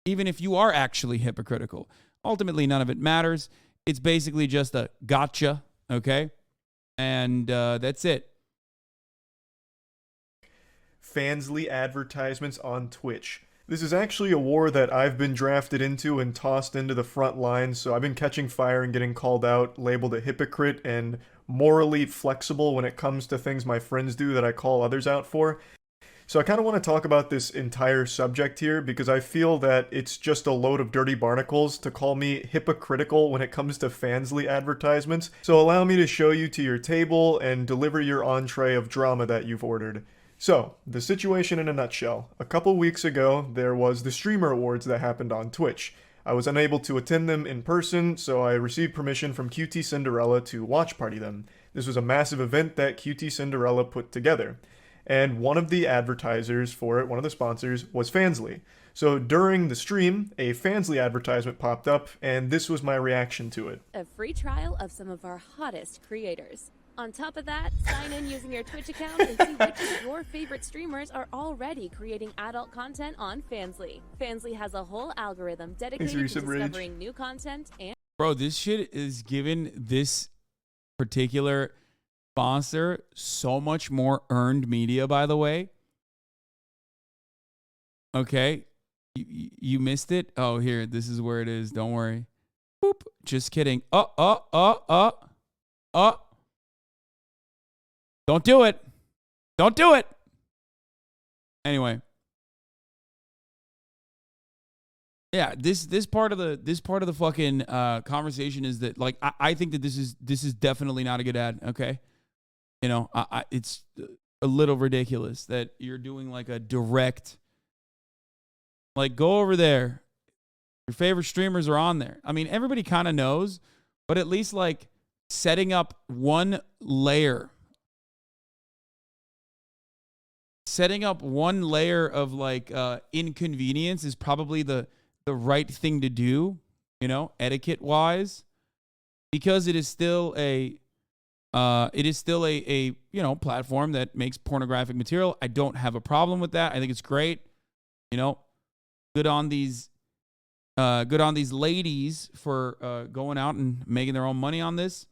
even if you are actually hypocritical. Ultimately, none of it matters. It's basically just a gotcha, okay? And that's it. FANSLY advertisements on Twitch. This is actually a war that I've been drafted into and tossed into the front lines, so I've been catching fire and getting called out, labeled a hypocrite, and morally flexible when it comes to things my friends do that I call others out for. So I kind of want to talk about this entire subject here because I feel that it's just a load of dirty barnacles to call me hypocritical when it comes to FANSLY advertisements. So allow me to show you to your table and deliver your entree of drama that you've ordered. So, the situation in a nutshell. A couple weeks ago, there was the Streamer Awards that happened on Twitch. I was unable to attend them in person, so I received permission from QT Cinderella to watch party them. This was a massive event that QT Cinderella put together. And one of the advertisers for it, one of the sponsors, was FANSLY. So during the stream, a FANSLY advertisement popped up, and this was my reaction to it. A free trial of some of our hottest creators. On top of that, sign in using your Twitch account and see which of your favorite streamers are already creating adult content on FANSLY. FANSLY has a whole algorithm dedicated to discovering new content and... Bro, this shit is giving this particular sponsor so much more earned media, by the way. Okay. You missed it? Oh, here. This is where it is. Don't worry. Boop. Just kidding. Don't do it. Don't do it. Anyway. Yeah, this part of the fucking conversation is that, like, I think that this is definitely not a good ad, okay? You know, it's a little ridiculous that you're doing like a direct, like, go over there. Your favorite streamers are on there. I mean, everybody kind of knows, but at least like setting up one layer of like inconvenience is probably the right thing to do, you know, etiquette wise, because it is still a you know, platform that makes pornographic material. I don't have a problem with that. I think it's great. You know, good on these ladies for going out and making their own money on this.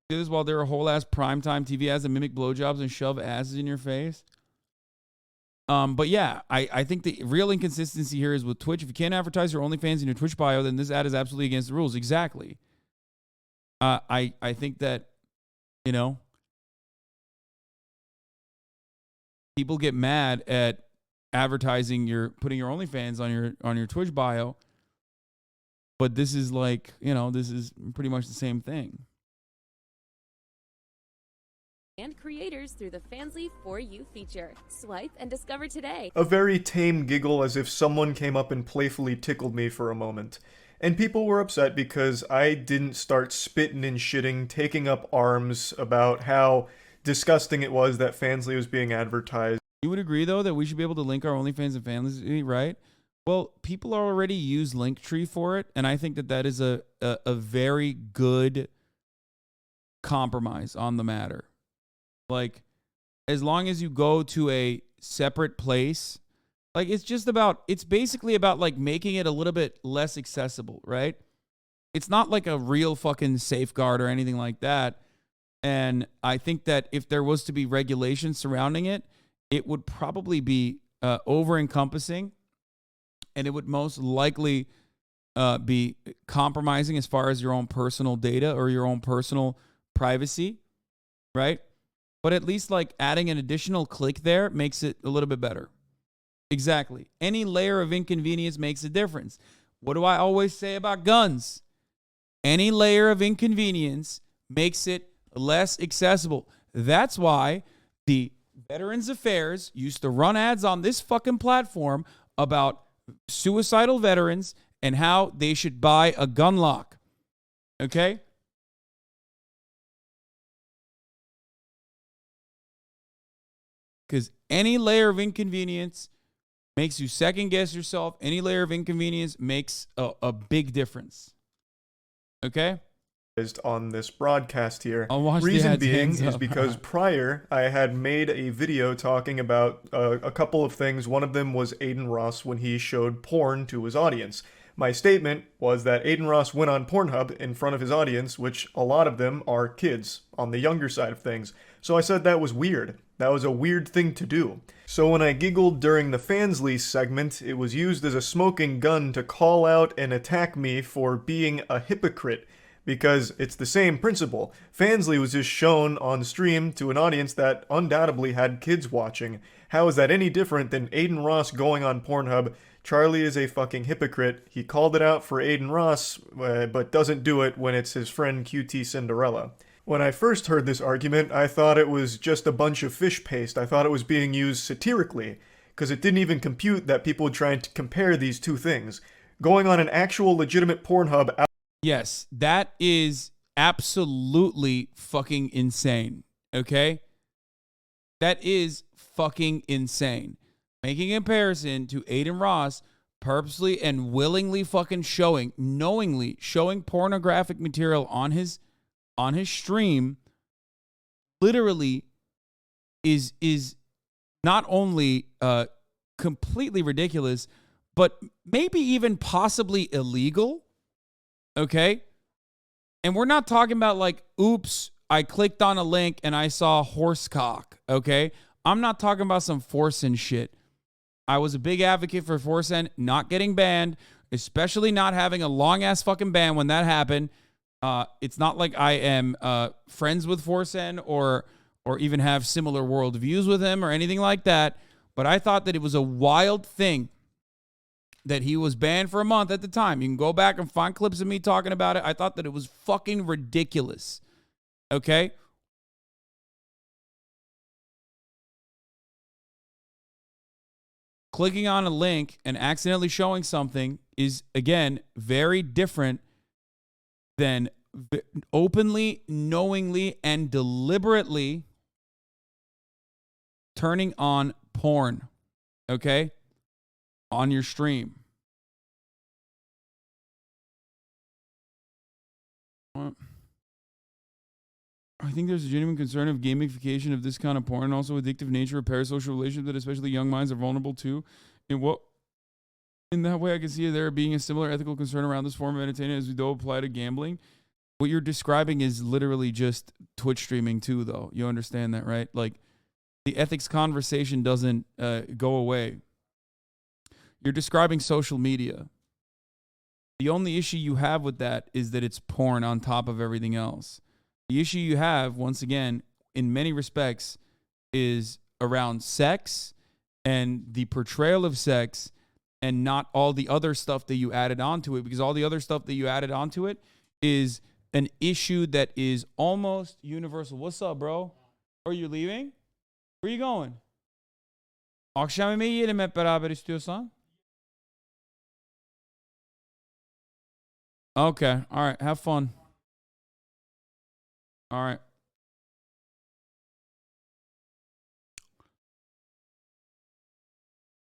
Do this while they're a whole ass primetime TV ads that mimic blowjobs and shove asses in your face. But yeah, I think the real inconsistency here is with Twitch. If you can't advertise your OnlyFans in your Twitch bio, then this ad is absolutely against the rules. Exactly. I think that, you know, people get mad at advertising putting your OnlyFans on your Twitch bio, but this is like, you know, this is pretty much the same thing. And creators through the FANSLY For You feature. Swipe and discover today. A very tame giggle as if someone came up and playfully tickled me for a moment. And people were upset because I didn't start spitting and shitting, taking up arms about how disgusting it was that FANSLY was being advertised. You would agree, though, that we should be able to link our OnlyFans and FANSLY, right? Well, people already use Linktree for it, and I think that is a very good compromise on the matter. Like, as long as you go to a separate place, like, it's basically about like making it a little bit less accessible, right? It's not like a real fucking safeguard or anything like that. And I think that if there was to be regulation surrounding it, it would probably be over encompassing, and it would most likely be compromising as far as your own personal data or your own personal privacy, right? But at least like adding an additional click there makes it a little bit better. Exactly. Any layer of inconvenience makes a difference. What do I always say about guns? Any layer of inconvenience makes it less accessible. That's why the Veterans Affairs used to run ads on this fucking platform about suicidal veterans and how they should buy a gun lock. Okay? Because any layer of inconvenience makes you second guess yourself. Any layer of inconvenience makes a big difference. Okay? On this broadcast here. I'll watch the Reason ads, being hands is up. because prior I had made a video talking about a couple of things. One of them was Aiden Ross when he showed porn to his audience. My statement was that Aiden Ross went on Pornhub in front of his audience, which a lot of them are kids on the younger side of things. So I said that was weird. That was a weird thing to do. So when I giggled during the FANSLY segment, it was used as a smoking gun to call out and attack me for being a hypocrite. Because it's the same principle. FANSLY was just shown on stream to an audience that undoubtedly had kids watching. How is that any different than Aiden Ross going on Pornhub? Charlie is a fucking hypocrite. He called it out for Aiden Ross, but doesn't do it when it's his friend QT Cinderella. When I first heard this argument, I thought it was just a bunch of fish paste. I thought it was being used satirically, because it didn't even compute that people were trying to compare these two things. Going on an actual legitimate Pornhub out. Yes, that is absolutely fucking insane. Okay? That is fucking insane. Making a comparison to Aiden Ross purposely and willingly fucking knowingly showing pornographic material on his stream literally is not only completely ridiculous, but maybe even possibly illegal. Okay? And we're not talking about like, oops, I clicked on a link and I saw horse cock. Okay? I'm not talking about some forcing shit. I was a big advocate for forcing not getting banned, especially not having a long-ass fucking ban when that happened. It's not like I am friends with Forsen or even have similar worldviews with him or anything like that. But I thought that it was a wild thing that he was banned for a month at the time. You can go back and find clips of me talking about it. I thought that it was fucking ridiculous. Okay? Clicking on a link and accidentally showing something is, again, very different than openly, knowingly, and deliberately turning on porn, okay, on your stream. I think there's a genuine concern of gamification of this kind of porn and also addictive nature of parasocial relationships that especially young minds are vulnerable to. In that way, I can see there being a similar ethical concern around this form of entertainment as we do apply to gambling. What you're describing is literally just Twitch streaming too, though. You understand that, right? Like, the ethics conversation doesn't go away. You're describing social media. The only issue you have with that is that it's porn on top of everything else. The issue you have, once again, in many respects, is around sex and the portrayal of sex and not all the other stuff that you added onto it, because all the other stuff that you added onto it is an issue that is almost universal. What's up, bro? Are you leaving? Where are you going? Akşam yemeği yiyelim hep beraber istiyorsan. Okay. All right. Have fun. All right.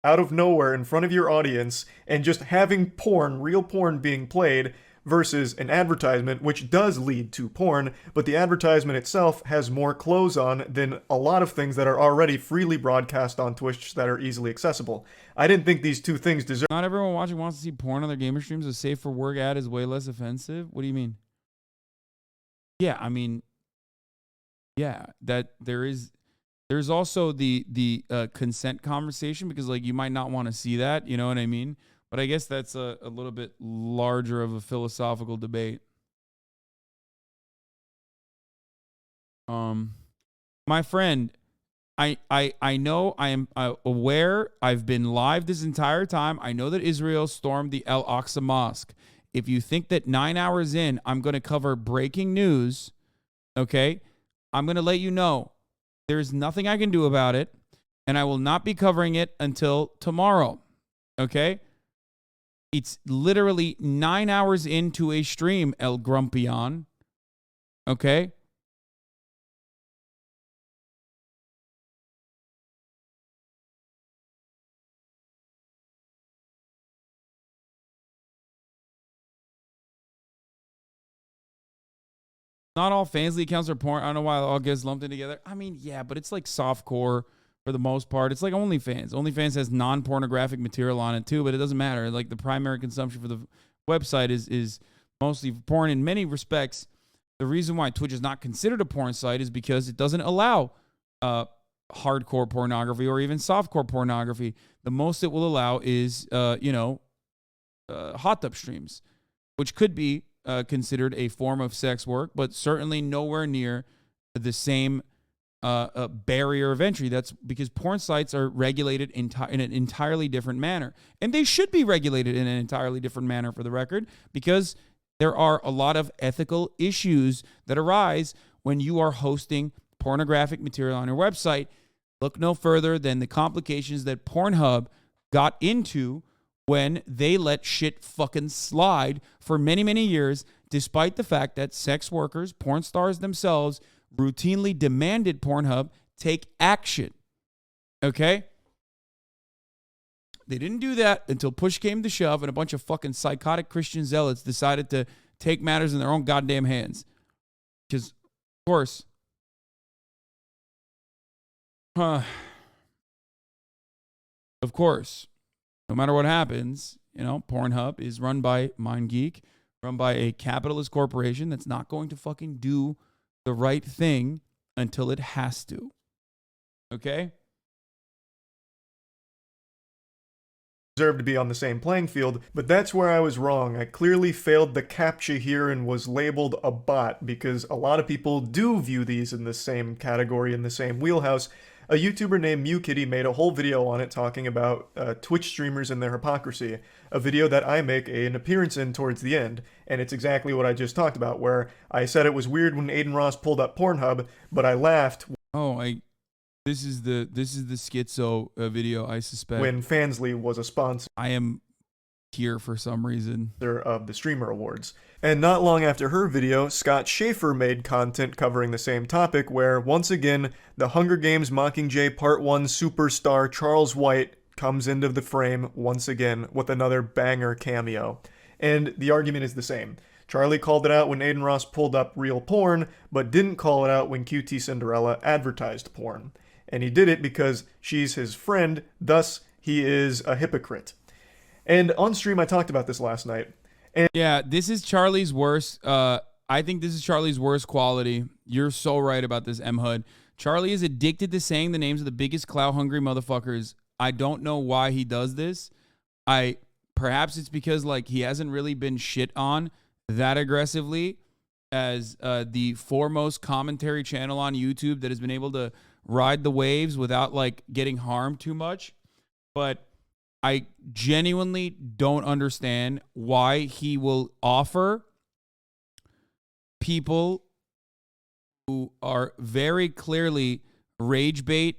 Out of nowhere in front of your audience and just having porn, real porn being played versus an advertisement, which does lead to porn, but the advertisement itself has more clothes on than a lot of things that are already freely broadcast on Twitch that are easily accessible. I didn't think these two things deserve. Not everyone watching wants to see porn on their gamer streams. A safe for work ad is way less offensive. What do you mean? Yeah, I mean, yeah, that there's also the consent conversation, because like you might not want to see that, you know what I mean? But I guess that's a little bit larger of a philosophical debate. My friend, I know, I am aware, I've been live this entire time. I know that Israel stormed the Al Aqsa Mosque. If you think that 9 hours in, I'm going to cover breaking news, okay, I'm going to let you know There's nothing I can do about it, and I will not be covering it until tomorrow. Okay? It's literally 9 hours into a stream, El Grumpion. Okay? Not all FANSLY accounts are porn. I don't know why it all gets lumped in together. I mean, yeah, but it's like softcore for the most part. It's like OnlyFans. OnlyFans has non-pornographic material on it too, but it doesn't matter. Like the primary consumption for the website is mostly porn. In many respects, the reason why Twitch is not considered a porn site is because it doesn't allow hardcore pornography or even softcore pornography. The most it will allow is, hot tub streams, which could be considered a form of sex work, but certainly nowhere near the same barrier of entry. That's because porn sites are regulated in an entirely different manner. And they should be regulated in an entirely different manner, for the record, because there are a lot of ethical issues that arise when you are hosting pornographic material on your website. Look no further than the complications that Pornhub got into when they let shit fucking slide for many, many years, despite the fact that sex workers, porn stars themselves, routinely demanded Pornhub take action. Okay? They didn't do that until push came to shove and a bunch of fucking psychotic Christian zealots decided to take matters in their own goddamn hands. Because, of course, no matter what happens, Pornhub is run by MindGeek, run by a capitalist corporation that's not going to fucking do the right thing until it has to. Okay? Deserve to be on the same playing field, but that's where I was wrong. I clearly failed the CAPTCHA here and was labeled a bot because a lot of people do view these in the same category, in the same wheelhouse. A YouTuber named MewKitty made a whole video on it talking about Twitch streamers and their hypocrisy, a video that I make an appearance in towards the end, and it's exactly what I just talked about, where I said it was weird when Aiden Ross pulled up Pornhub, but I laughed This is the schizo video, I suspect. when FANSLY was a sponsor I am here for some reason. of the Streamer Awards. And not long after her video, Scott Schaefer made content covering the same topic where, once again, the Hunger Games Mockingjay Part 1 superstar Charles White comes into the frame once again with another banger cameo. And the argument is the same. Charlie called it out when Aiden Ross pulled up real porn, but didn't call it out when QT Cinderella advertised porn. And he did it because she's his friend, thus he is a hypocrite. And on stream I talked about this last night. Yeah, this is Charlie's worst. I think this is Charlie's worst quality. You're so right about this, M. Hood. Charlie is addicted to saying the names of the biggest clout-hungry motherfuckers. I don't know why he does this. Perhaps it's because he hasn't really been shit on that aggressively as the foremost commentary channel on YouTube that has been able to ride the waves without getting harmed too much. But I genuinely don't understand why he will offer people who are very clearly rage bait,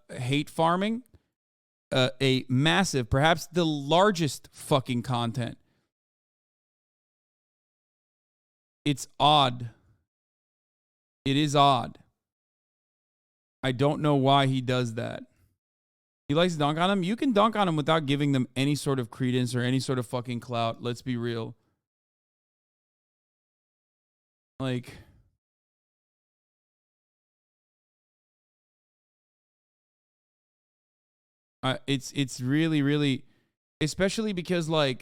hate farming, a massive, perhaps the largest fucking content. It's odd. It is odd. I don't know why he does that. He likes to dunk on them. You can dunk on them without giving them any sort of credence or any sort of fucking clout. Let's be real. It's really, really, especially because to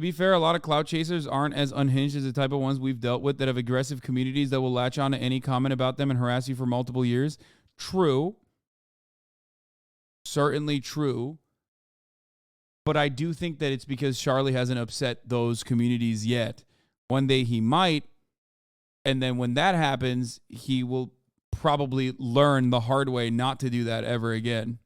be fair, a lot of clout chasers aren't as unhinged as the type of ones we've dealt with that have aggressive communities that will latch on to any comment about them and harass you for multiple years. True. Certainly true. But I do think that it's because Charlie hasn't upset those communities yet. One day he might. And then when that happens, he will probably learn the hard way not to do that ever again.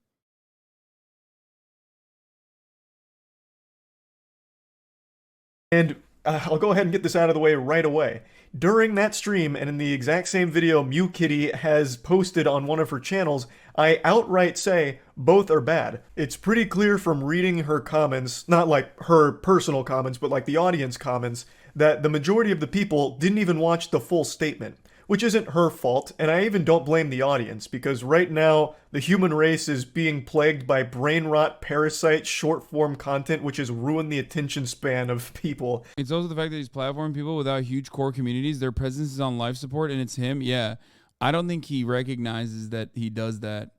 And I'll go ahead and get this out of the way right away. During that stream, and in the exact same video MewKitty has posted on one of her channels, I outright say both are bad. It's pretty clear from reading her comments, not like her personal comments, but like the audience comments, that the majority of the people didn't even watch the full statement. Which isn't her fault, and I even don't blame the audience, because right now, the human race is being plagued by brain rot, parasite, short-form content, which has ruined the attention span of people. It's also the fact that he's platforming people without huge core communities. Their presence is on life support, and it's him. Yeah, I don't think he recognizes that he does that.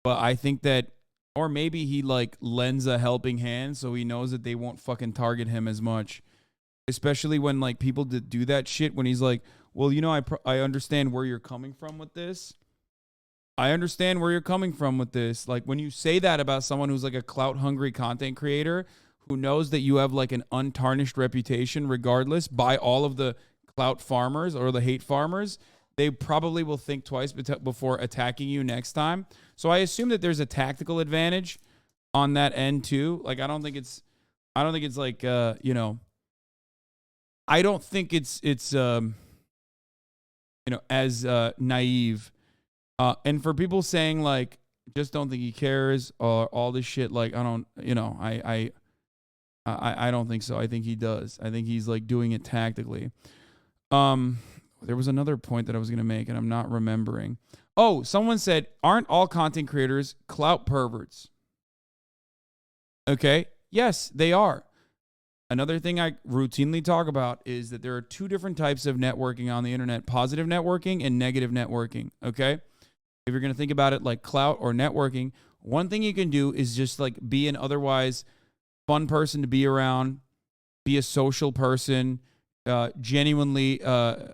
But I think that, or maybe he, like, lends a helping hand so he knows that they won't fucking target him as much. Especially when, like, people do that shit when he's like, well, you know, I understand where you're coming from with this. I understand where you're coming from with this. Like, when you say that about someone who's like a clout-hungry content creator who knows that you have like an untarnished reputation regardless by all of the clout farmers or the hate farmers, they probably will think twice before attacking you next time. So I assume that there's a tactical advantage on that end too. Like, I don't think it's like, you know, I don't think it's you know, as naive. And for people saying like, just don't think he cares or all this shit, like, I don't, you know, I don't think so. I think he does. I think he's like doing it tactically. There was another point that I was going to make and I'm not remembering. Oh, someone said, aren't all content creators clout perverts? Okay. Yes, they are. Another thing I routinely talk about is that there are two different types of networking on the internet, positive networking and negative networking, okay? If you're going to think about it like clout or networking, one thing you can do is just like be an otherwise fun person to be around, be a social person, genuinely,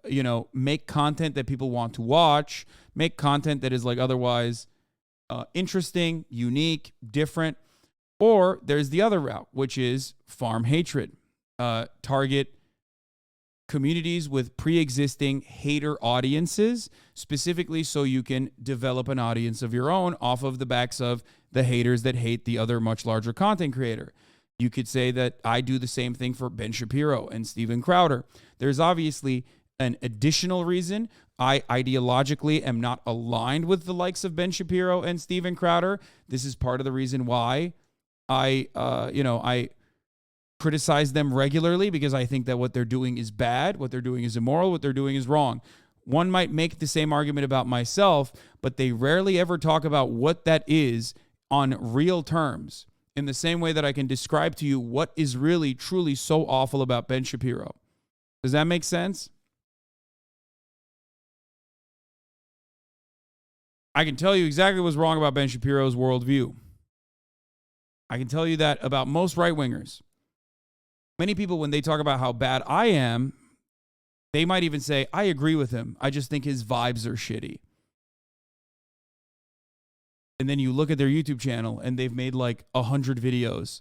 you know, make content that people want to watch, make content that is like otherwise interesting, unique, different. Or there's the other route, which is farm hatred. Target communities with pre-existing hater audiences, specifically so you can develop an audience of your own off of the backs of the haters that hate the other much larger content creator. You could say that I do the same thing for Ben Shapiro and Steven Crowder. There's obviously an additional reason. I ideologically am not aligned with the likes of Ben Shapiro and Steven Crowder. This is part of the reason why I criticize them regularly, because I think that what they're doing is bad, what they're doing is immoral, what they're doing is wrong. One might make the same argument about myself, but they rarely ever talk about what that is on real terms, in the same way that I can describe to you what is really, truly so awful about Ben Shapiro. Does that make sense? I can tell you exactly what's wrong about Ben Shapiro's worldview. I can tell you that about most right-wingers. Many people, when they talk about how bad I am, they might even say, I agree with him. I just think his vibes are shitty. And then you look at their YouTube channel and they've made like 100 videos.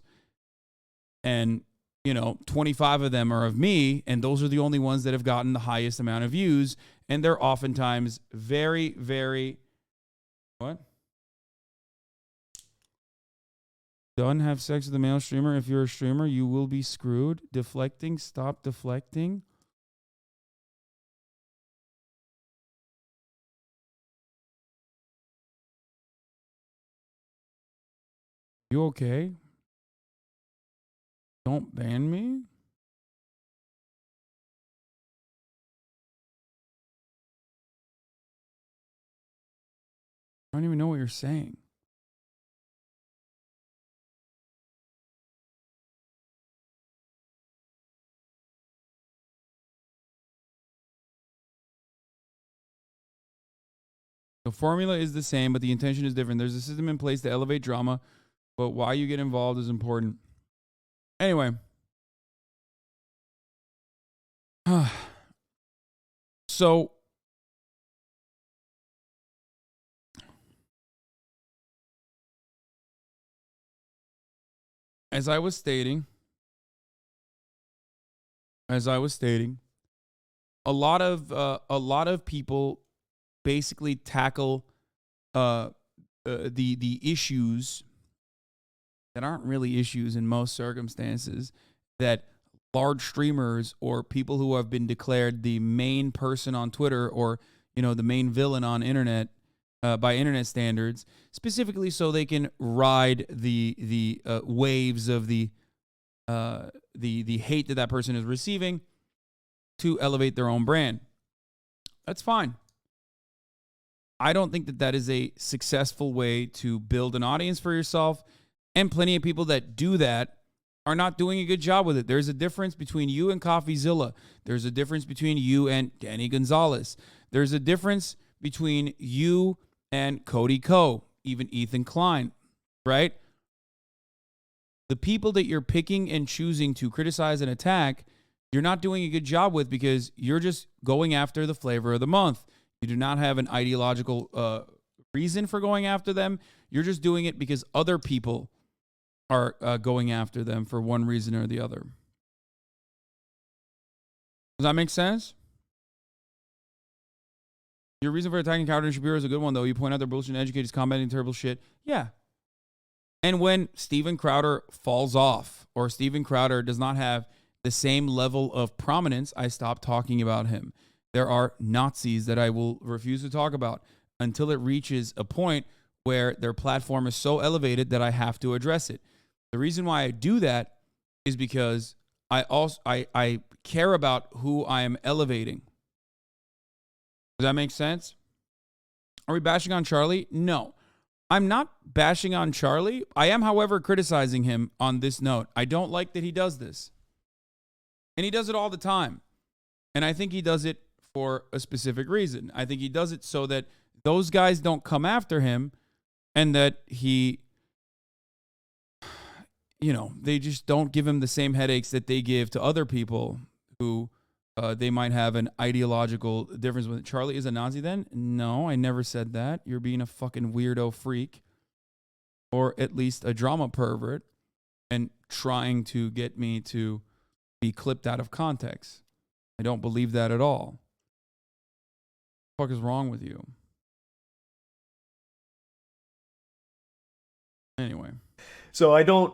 And, you know, 25 of them are of me. And those are the only ones that have gotten the highest amount of views. And they're oftentimes very, very... What? Don't have sex with a male streamer. If you're a streamer, you will be screwed. Deflecting. Stop deflecting. You okay? Don't ban me. I don't even know what you're saying. The formula is the same, but the intention is different. There's a system in place to elevate drama, but why you get involved is important. Anyway. So, as I was stating, a lot of people basically tackle the issues that aren't really issues in most circumstances that large streamers or people who have been declared the main person on Twitter or, you know, the main villain on internet by internet standards, specifically so they can ride the waves of the hate that person is receiving to elevate their own brand. That's fine. I don't think that that is a successful way to build an audience for yourself, and plenty of people that do that are not doing a good job with it. There's a difference between you and CoffeeZilla. There's a difference between you and Danny Gonzalez. There's a difference between you and Cody Ko, even Ethan Klein, right? The people that you're picking and choosing to criticize and attack, you're not doing a good job with because you're just going after the flavor of the month. You do not have an ideological reason for going after them. You're just doing it because other people are going after them for one reason or the other. Does that make sense? Your reason for attacking Crowder and Shapiro is a good one, though. You point out their bullshit and educators combating terrible shit. Yeah. And when Steven Crowder falls off or Steven Crowder does not have the same level of prominence, I stop talking about him. There are Nazis that I will refuse to talk about until it reaches a point where their platform is so elevated that I have to address it. The reason why I do that is because I care about who I am elevating. Does that make sense? Are we bashing on Charlie? No. I'm not bashing on Charlie. I am, however, criticizing him on this note. I don't like that he does this. And he does it all the time. And I think he does it for a specific reason. I think he does it so that those guys don't come after him and that he, you know, they just don't give him the same headaches that they give to other people who they might have an ideological difference with. Charlie is a Nazi then? No, I never said that. You're being a fucking weirdo freak, or at least a drama pervert, and trying to get me to be clipped out of context. I don't believe that at all. What the fuck is wrong with you? Anyway. So I don't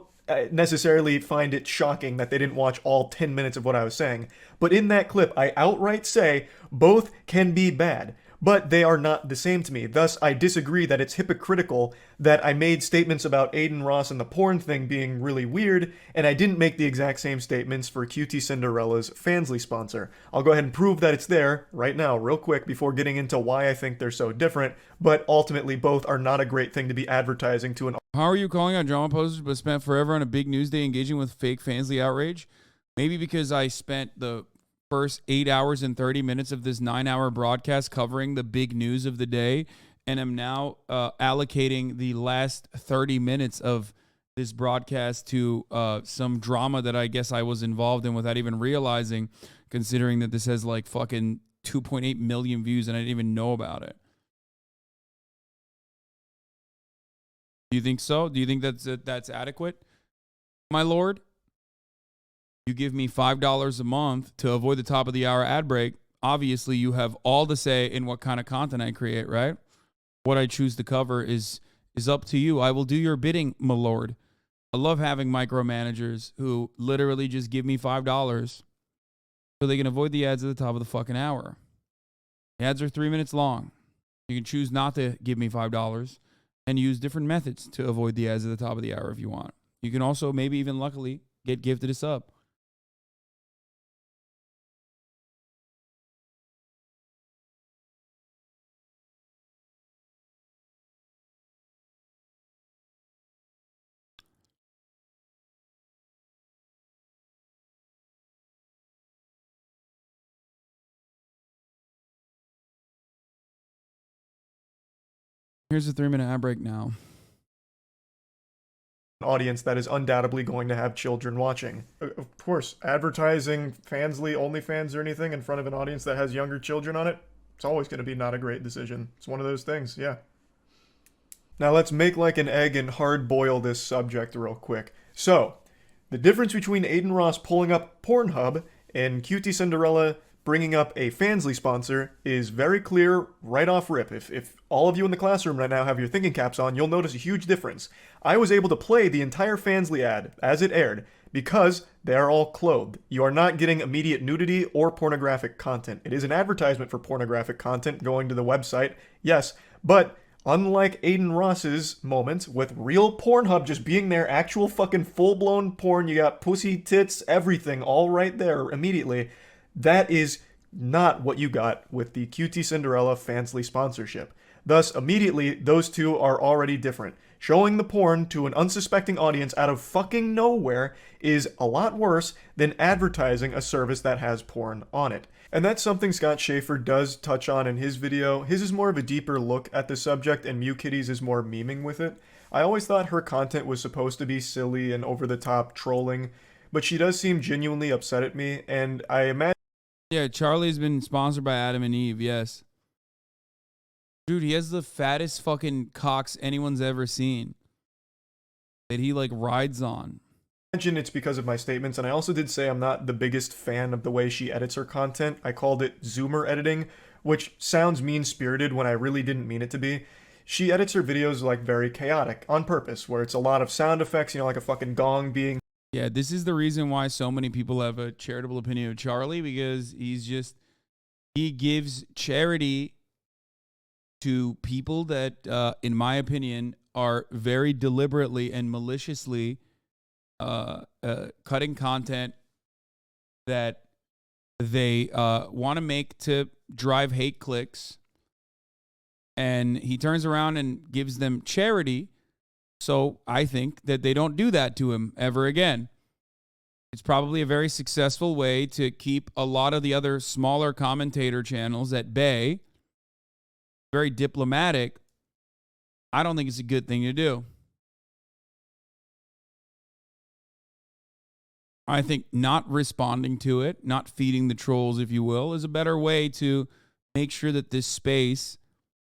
necessarily find it shocking that they didn't watch all 10 minutes of what I was saying. But in that clip, I outright say both can be bad, but they are not the same to me. Thus, I disagree that it's hypocritical that I made statements about Aiden Ross and the porn thing being really weird, and I didn't make the exact same statements for QT Cinderella's FANSLY sponsor. I'll go ahead and prove that it's there right now, real quick, before getting into why I think they're so different, but ultimately both are not a great thing to be advertising to an. How are you calling out drama posters but spent forever on a big news day engaging with fake FANSLY outrage? Maybe because I spent the first 8 hours and 30 minutes of this 9-hour broadcast covering the big news of the day, and am now allocating the last 30 minutes of this broadcast to some drama that I guess I was involved in without even realizing, considering that this has like fucking 2.8 million views and I didn't even know about it. Do you think so? Do you think that's adequate, my lord? You give me $5 a month to avoid the top of the hour ad break. Obviously, you have all to say in what kind of content I create, right? What I choose to cover is up to you. I will do your bidding, my lord. I love having micromanagers who literally just give me $5 so they can avoid the ads at the top of the fucking hour. The ads are 3 minutes long. You can choose not to give me $5 and use different methods to avoid the ads at the top of the hour if you want. You can also, maybe even luckily, get gifted a sub. Here's a 3-minute ad break now. Audience that is undoubtedly going to have children watching. Of course, advertising FANSLY, OnlyFans, or anything in front of an audience that has younger children on it, it's always going to be not a great decision. It's one of those things, yeah. Now let's make like an egg and hard boil this subject real quick. So, the difference between Aiden Ross pulling up Pornhub and QT Cinderella bringing up a FANSLY sponsor is very clear right off rip. If all of you in the classroom right now have your thinking caps on, you'll notice a huge difference. I was able to play the entire FANSLY ad as it aired, because they are all clothed. You are not getting immediate nudity or pornographic content. It is an advertisement for pornographic content going to the website, yes, but unlike Aiden Ross's moments with real Pornhub just being there, actual fucking full-blown porn, you got pussy, tits, everything all right there immediately, that is not what you got with the QT Cinderella FANSLY sponsorship. Thus, immediately, those two are already different. Showing the porn to an unsuspecting audience out of fucking nowhere is a lot worse than advertising a service that has porn on it. And that's something Scott Schaefer does touch on in his video. His is more of a deeper look at the subject, and MewKitty's is more memeing with it. I always thought her content was supposed to be silly and over-the-top trolling, but she does seem genuinely upset at me, and I imagine... Yeah, Charlie's been sponsored by Adam and Eve, yes. Dude, he has the fattest fucking cocks anyone's ever seen that he, like, rides on. Imagine it's because of my statements, and I also did say I'm not the biggest fan of the way she edits her content. I called it Zoomer editing, which sounds mean-spirited when I really didn't mean it to be. She edits her videos, like, very chaotic, on purpose, where it's a lot of sound effects, you know, like a fucking gong being... Yeah, this is the reason why so many people have a charitable opinion of Charlie, because he gives charity to people that, in my opinion, are very deliberately and maliciously cutting content that they want to make to drive hate clicks. And he turns around and gives them charity. So I think that they don't do that to him ever again. It's probably a very successful way to keep a lot of the other smaller commentator channels at bay. Very diplomatic. I don't think it's a good thing to do. I think not responding to it, not feeding the trolls, if you will, is a better way to make sure that this space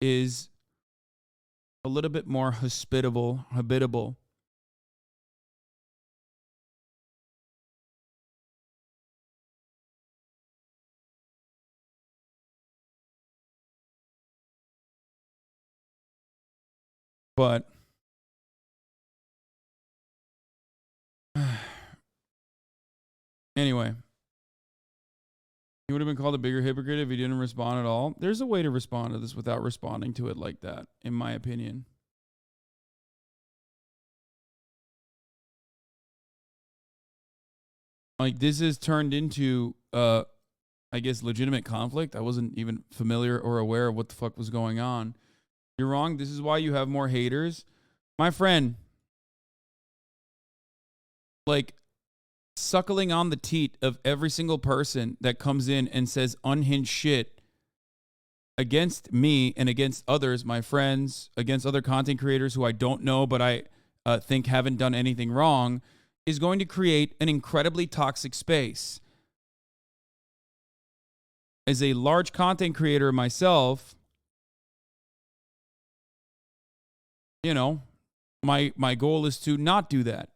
is a little bit more habitable. But anyway, he would have been called a bigger hypocrite if he didn't respond at all. There's a way to respond to this without responding to it like that, in my opinion. Like, this has turned into, I guess, legitimate conflict. I wasn't even familiar or aware of what the fuck was going on. You're wrong. This is why you have more haters. My friend, like, suckling on the teat of every single person that comes in and says unhinged shit against me and against others, my friends, against other content creators who I don't know but I think haven't done anything wrong, is going to create an incredibly toxic space. As a large content creator myself, you know, my goal is to not do that.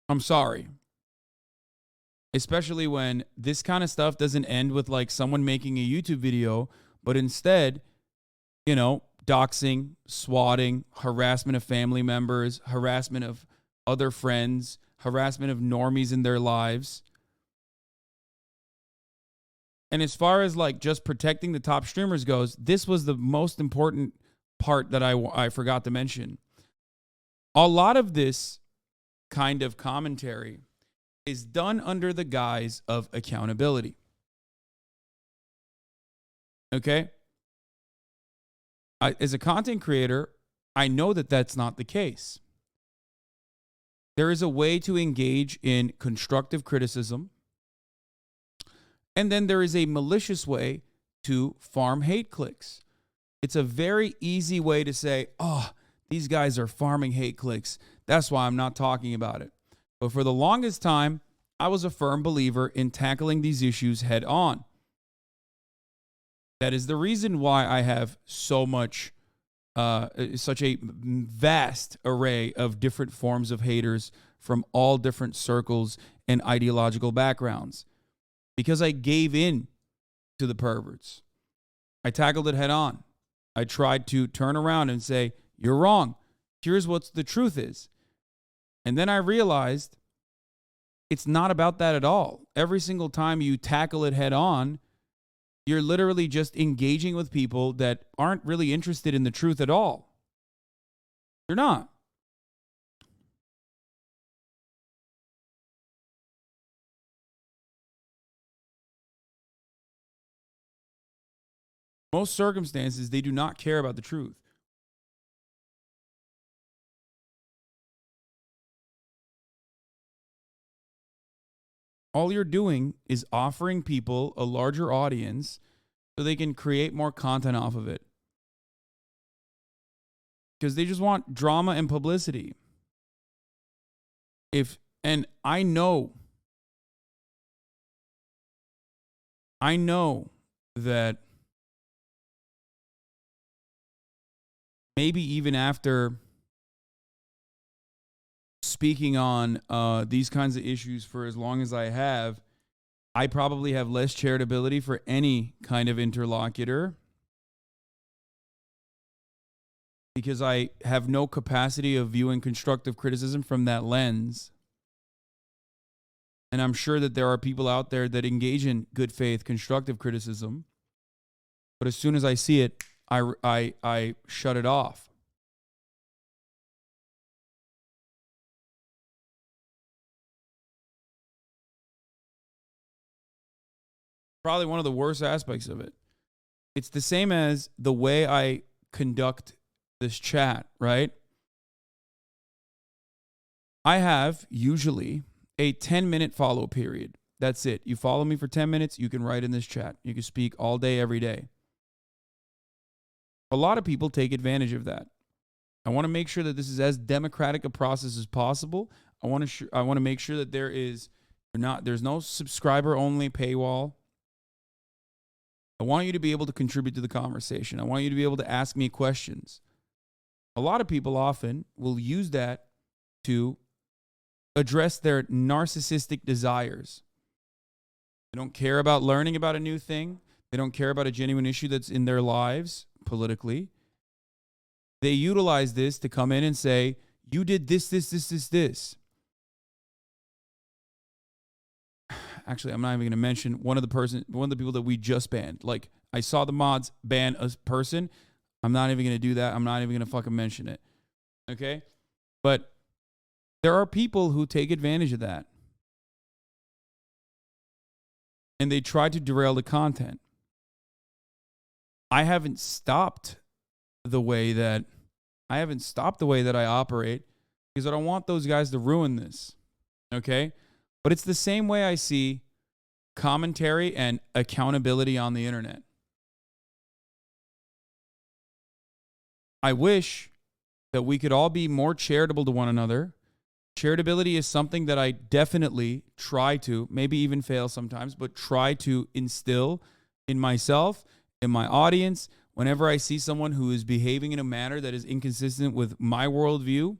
I'm sorry. Especially when this kind of stuff doesn't end with like someone making a YouTube video, but instead, you know, doxing, swatting, harassment of family members, harassment of other friends, harassment of normies in their lives. And as far as like just protecting the top streamers goes, this was the most important part that I forgot to mention. A lot of this kind of commentary is done under the guise of accountability. Okay? As a content creator, I know that that's not the case. There is a way to engage in constructive criticism, and then there is a malicious way to farm hate clicks. It's a very easy way to say, oh, these guys are farming hate clicks. That's why I'm not talking about it. But for the longest time, I was a firm believer in tackling these issues head on. That is the reason why I have so much, such a vast array of different forms of haters from all different circles and ideological backgrounds. Because I gave in to the perverts. I tackled it head on. I tried to turn around and say, You're wrong. Here's what the truth is. And then I realized it's not about that at all. Every single time you tackle it head on, you're literally just engaging with people that aren't really interested in the truth at all. You're not. Most circumstances, they do not care about the truth. All you're doing is offering people a larger audience so they can create more content off of it. Because they just want drama and publicity. And I know that maybe even after speaking on these kinds of issues for as long as I have, I probably have less charitability for any kind of interlocutor because I have no capacity of viewing constructive criticism from that lens. And I'm sure that there are people out there that engage in good faith constructive criticism, but as soon as I see it, I shut it off. Probably one of the worst aspects of it. It's the same as the way I conduct this chat, right? I have usually a 10-minute follow period. That's it. You follow me for 10 minutes, you can write in this chat. You can speak all day, every day. A lot of people take advantage of that. I want to make sure that this is as democratic a process as possible. I want to make sure that there's no subscriber only paywall. I want you to be able to contribute to the conversation. I want you to be able to ask me questions. A lot of people often will use that to address their narcissistic desires. They don't care about learning about a new thing. They don't care about a genuine issue that's in their lives politically. They utilize this to come in and say, you did this. Actually, I'm not even going to mention one of the people that we just banned. Like, I saw the mods ban a person. I'm not even going to do that. I'm not even going to fucking mention it. Okay? But there are people who take advantage of that. And they try to derail the content. I haven't stopped the way that I operate because I don't want those guys to ruin this. Okay? But it's the same way I see commentary and accountability on the internet. I wish that we could all be more charitable to one another. Charitability is something that I definitely try to, maybe even fail sometimes, but try to instill in myself, in my audience, whenever I see someone who is behaving in a manner that is inconsistent with my worldview.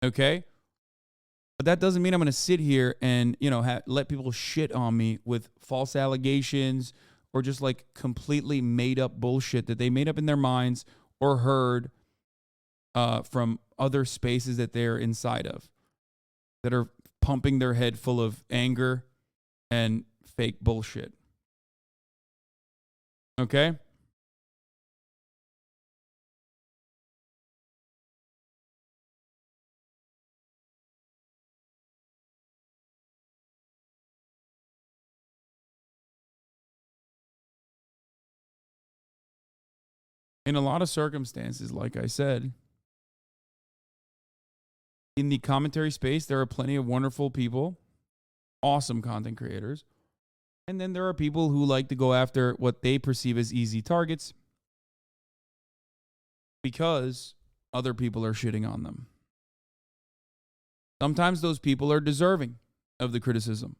Okay? But that doesn't mean I'm going to sit here and, let people shit on me with false allegations or just like completely made up bullshit that they made up in their minds or heard from other spaces that they're inside of that are pumping their head full of anger and fake bullshit. Okay? In a lot of circumstances, like I said, in the commentary space, there are plenty of wonderful people, awesome content creators. And then there are people who like to go after what they perceive as easy targets because other people are shitting on them. Sometimes those people are deserving of the criticism.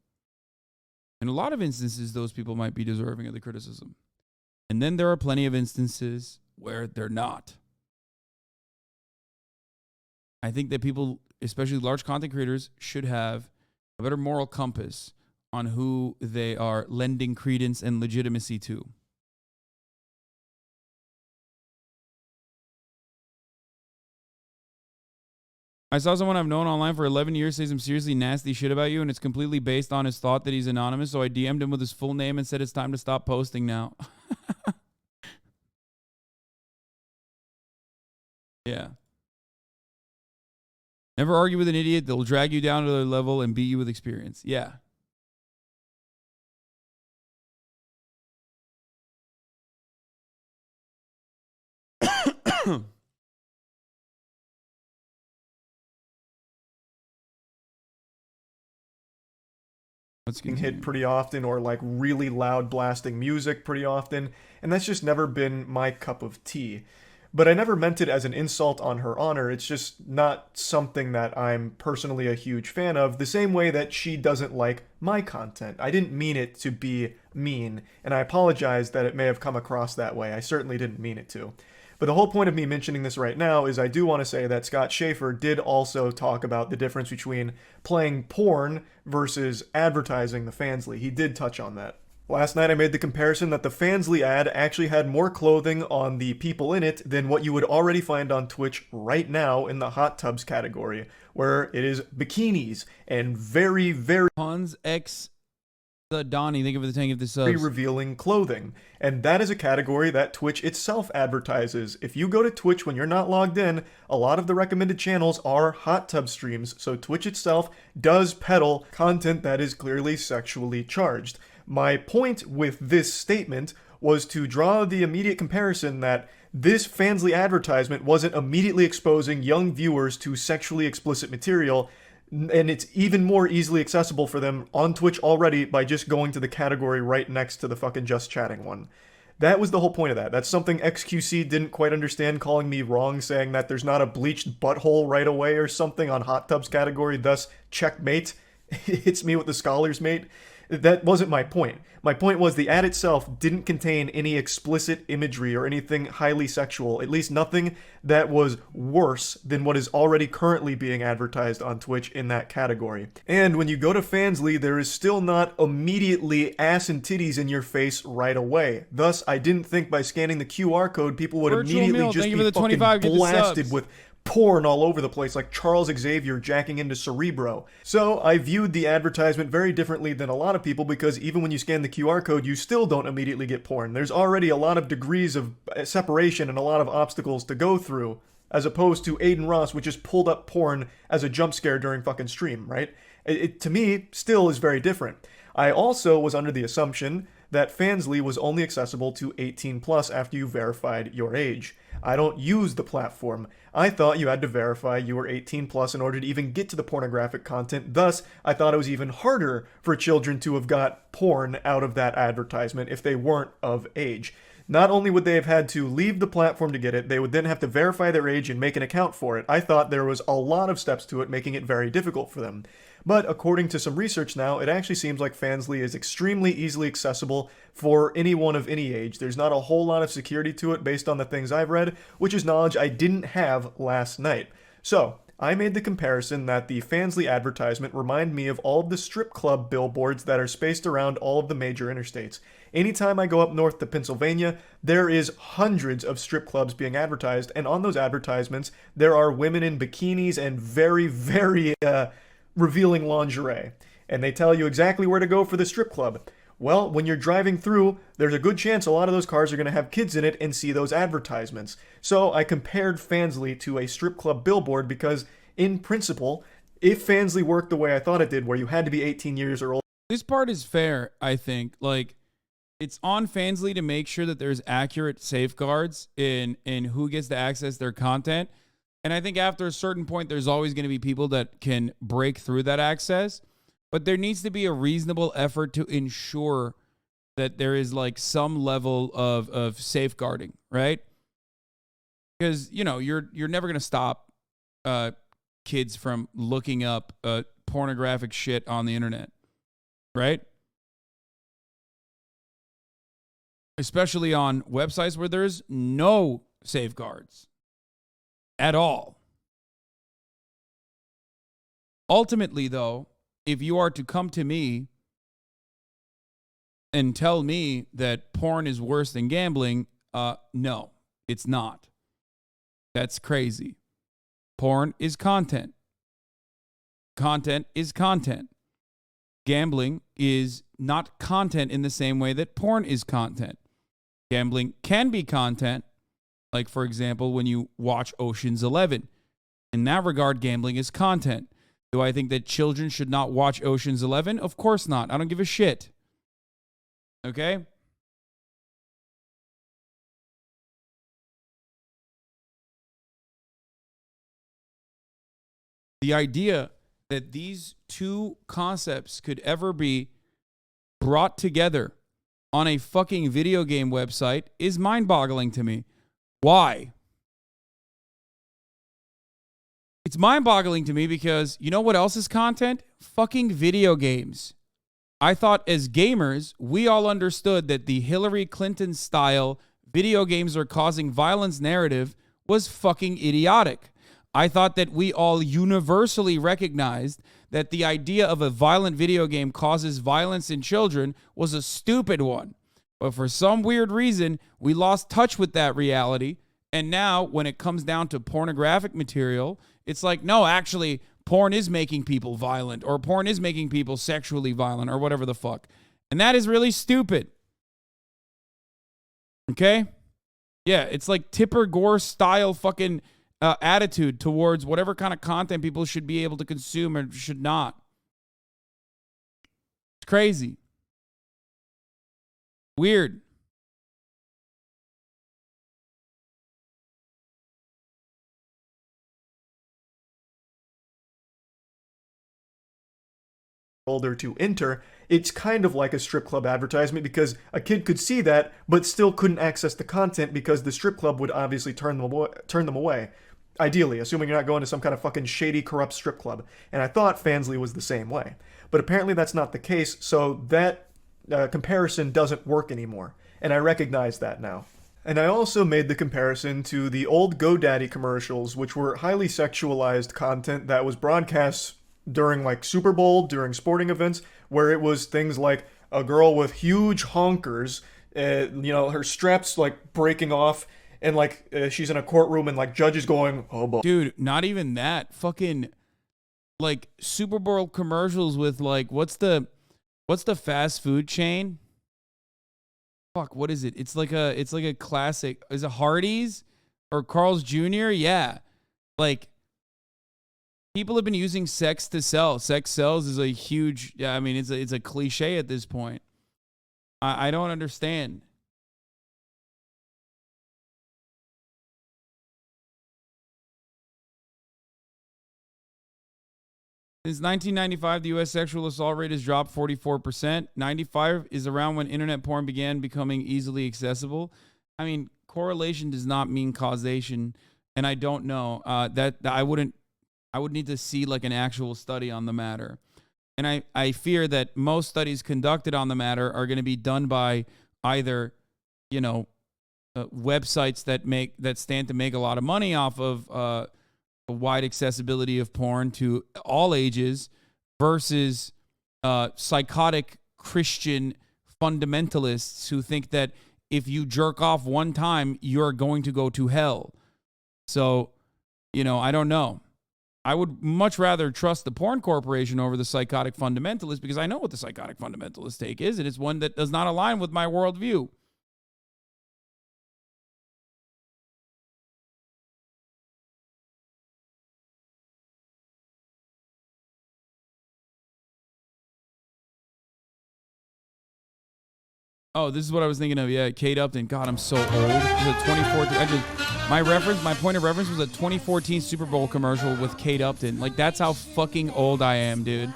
In a lot of instances, those people might be deserving of the criticism. And then there are plenty of instances where they're not. I think that people, especially large content creators, should have a better moral compass on who they are lending credence and legitimacy to. I saw someone I've known online for 11 years say some seriously nasty shit about you, and it's completely based on his thought that he's anonymous, so I DM'd him with his full name and said it's time to stop posting now. Yeah. Never argue with an idiot. They'll drag you down to their level and beat you with experience. Yeah. Let's Being continue. hit pretty often, or like really loud blasting music pretty often, and that's just never been my cup of tea. But I never meant it as an insult on her honor. It's just not something that I'm personally a huge fan of, the same way that she doesn't like my content. I didn't mean it to be mean, and I apologize that it may have come across that way. I certainly didn't mean it to. But the whole point of me mentioning this right now is I do want to say that Scott Schaefer did also talk about the difference between playing porn versus advertising the FANSLY. He did touch on that. Last night I made the comparison that the FANSLY ad actually had more clothing on the people in it than what you would already find on Twitch right now in the hot tubs category, where it is bikinis and very, very Hans X the Donnie, thank you for the tank of the very subs. revealing clothing. And that is a category that Twitch itself advertises. If you go to Twitch when you're not logged in, a lot of the recommended channels are hot tub streams, so Twitch itself does peddle content that is clearly sexually charged. My point with this statement was to draw the immediate comparison that this FANSLY advertisement wasn't immediately exposing young viewers to sexually explicit material, and it's even more easily accessible for them on Twitch already by just going to the category right next to the fucking Just Chatting one. That was the whole point of that. That's something XQC didn't quite understand, calling me wrong, saying that there's not a bleached butthole right away or something on hot tubs category, thus checkmate. Hits me with the scholar's mate. That wasn't my point. My point was the ad itself didn't contain any explicit imagery or anything highly sexual, at least nothing that was worse than what is already currently being advertised on Twitch in that category. And when you go to FANSLY, there is still not immediately ass and titties in your face right away. Thus, I didn't think by scanning the QR code, people would Virtual immediately meal, just thank you be for the fucking 25, get the blasted subs. with porn all over the place, like Charles Xavier jacking into Cerebro. So I viewed the advertisement very differently than a lot of people, because even when you scan the QR code, you still don't immediately get porn. There's already a lot of degrees of separation and a lot of obstacles to go through, as opposed to Aiden Ross, which just pulled up porn as a jump scare during fucking stream, right? It to me, still is very different. I also was under the assumption that FANSLY was only accessible to 18 plus after you verified your age. I don't use the platform. I thought you had to verify you were 18 plus in order to even get to the pornographic content. Thus, I thought it was even harder for children to have got porn out of that advertisement if they weren't of age. Not only would they have had to leave the platform to get it, they would then have to verify their age and make an account for it. I thought there was a lot of steps to it, making it very difficult for them. But according to some research now, it actually seems like FANSLY is extremely easily accessible for anyone of any age. There's not a whole lot of security to it based on the things I've read, which is knowledge I didn't have last night. So, I made the comparison that the FANSLY advertisement reminded me of all of the strip club billboards that are spaced around all of the major interstates. Anytime I go up north to Pennsylvania, there is hundreds of strip clubs being advertised, and on those advertisements, there are women in bikinis and very, very revealing lingerie. And they tell you exactly where to go for the strip club. Well, when you're driving through, there's a good chance a lot of those cars are going to have kids in it and see those advertisements. So I compared FANSLY to a strip club billboard because, in principle, if FANSLY worked the way I thought it did, where you had to be 18 years or older. This part is fair, I think. Like, it's on FANSLY to make sure that there's accurate safeguards in who gets to access their content. And I think after a certain point, there's always going to be people that can break through that access. But there needs to be a reasonable effort to ensure that there is like some level of safeguarding, right? Because, you know, you're never going to stop kids from looking up pornographic shit on the internet, right? Especially on websites where there's no safeguards at all. Ultimately, though, if you are to come to me and tell me that porn is worse than gambling, no, it's not. That's crazy. Porn is content. content is content. Gambling is not content in the same way that porn is content. Gambling can be content, like, for example, when you watch Ocean's 11. In that regard, gambling is content. Do I think that children should not watch Ocean's 11? Of course not. I don't give a shit. Okay? The idea that these two concepts could ever be brought together on a fucking video game website is mind-boggling to me. Why? It's mind-boggling to me because you know what else is content? Fucking video games. I thought as gamers, we all understood that the Hillary Clinton style video games are causing violence narrative was fucking idiotic. I thought that we all universally recognized that the idea of a violent video game causes violence in children was a stupid one. But for some weird reason, we lost touch with that reality. And now when it comes down to pornographic material, it's like, no, actually, porn is making people violent, or porn is making people sexually violent, or whatever the fuck. And that is really stupid. Okay? Yeah, it's like Tipper Gore style fucking attitude towards whatever kind of content people should be able to consume or should not. It's crazy. Weird. Older to enter, it's kind of like a strip club advertisement because a kid could see that but still couldn't access the content because the strip club would obviously turn them away. Ideally, assuming you're not going to some kind of fucking shady, corrupt strip club. And I thought FANSLY was the same way. But apparently that's not the case, so that comparison doesn't work anymore. And I recognize that now. And I also made the comparison to the old GoDaddy commercials, which were highly sexualized content that was broadcast during like Super Bowl, during sporting events, where it was things like a girl with huge honkers, her straps like breaking off, and like she's in a courtroom and like judges going, oh boy. Dude, not even that. Fucking like Super Bowl commercials with like what's the fast food chain? Fuck, what is it? It's like a classic. Is it Hardee's or Carl's Jr.? Yeah. Like people have been using sex to sell. Sex sells is a huge, I mean, it's a cliche at this point. I don't understand. Since 1995, the U.S. sexual assault rate has dropped 44%. 95 is around when internet porn began becoming easily accessible. I mean, correlation does not mean causation, and I don't know. I would need to see like an actual study on the matter. And I fear that most studies conducted on the matter are going to be done by either, websites that stand to make a lot of money off of a wide accessibility of porn to all ages versus psychotic Christian fundamentalists who think that if you jerk off one time, you're going to go to hell. So, I don't know. I would much rather trust the porn corporation over the psychotic fundamentalist because I know what the psychotic fundamentalist take is, and it's one that does not align with my worldview. Oh, this is what I was thinking of. Yeah, Kate Upton. God, I'm so old. It was a 2014. My point of reference was a 2014 Super Bowl commercial with Kate Upton. Like, that's how fucking old I am, dude.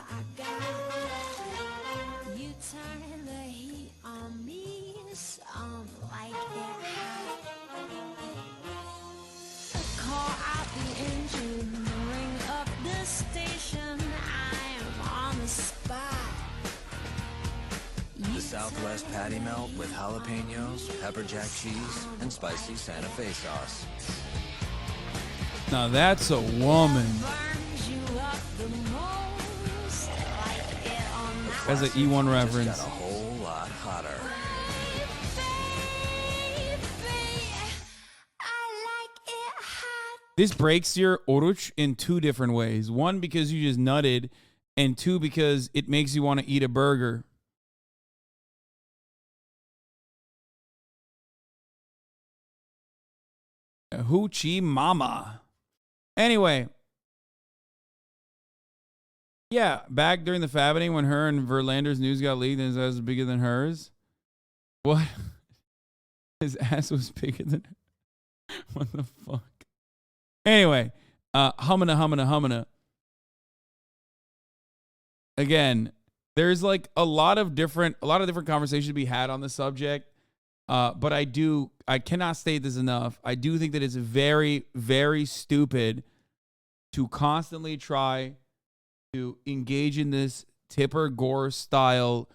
Southwest patty melt with jalapenos, pepper jack cheese, and spicy Santa Fe sauce. Now that's a woman. That's an E1 reference. Just got a whole lot hotter. This breaks your oruç in two different ways. One, because you just nutted, and two, because it makes you want to eat a burger. Hoochie mama. Anyway. Yeah, back during the Fabining when her and Verlander's news got leaked and his ass was bigger than hers. What? His ass was bigger than her. What the fuck? Anyway, humana. Again, there's like a lot of different conversations to be had on the subject. But I cannot state this enough. I do think that it's very, very stupid to constantly try to engage in this Tipper Gore style,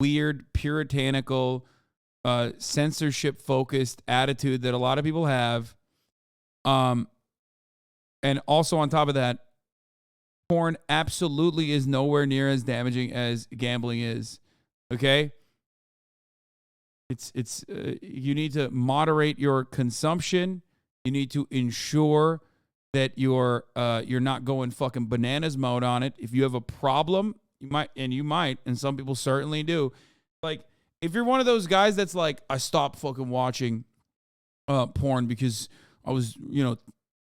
weird, puritanical, censorship focused attitude that a lot of people have. And also on top of that, porn absolutely is nowhere near as damaging as gambling is. Okay? It's you need to moderate your consumption. You need to ensure that you're not going fucking bananas mode on it. If you have a problem, you might, and some people certainly do. Like, if you're one of those guys that's like, I stopped fucking watching porn because I was,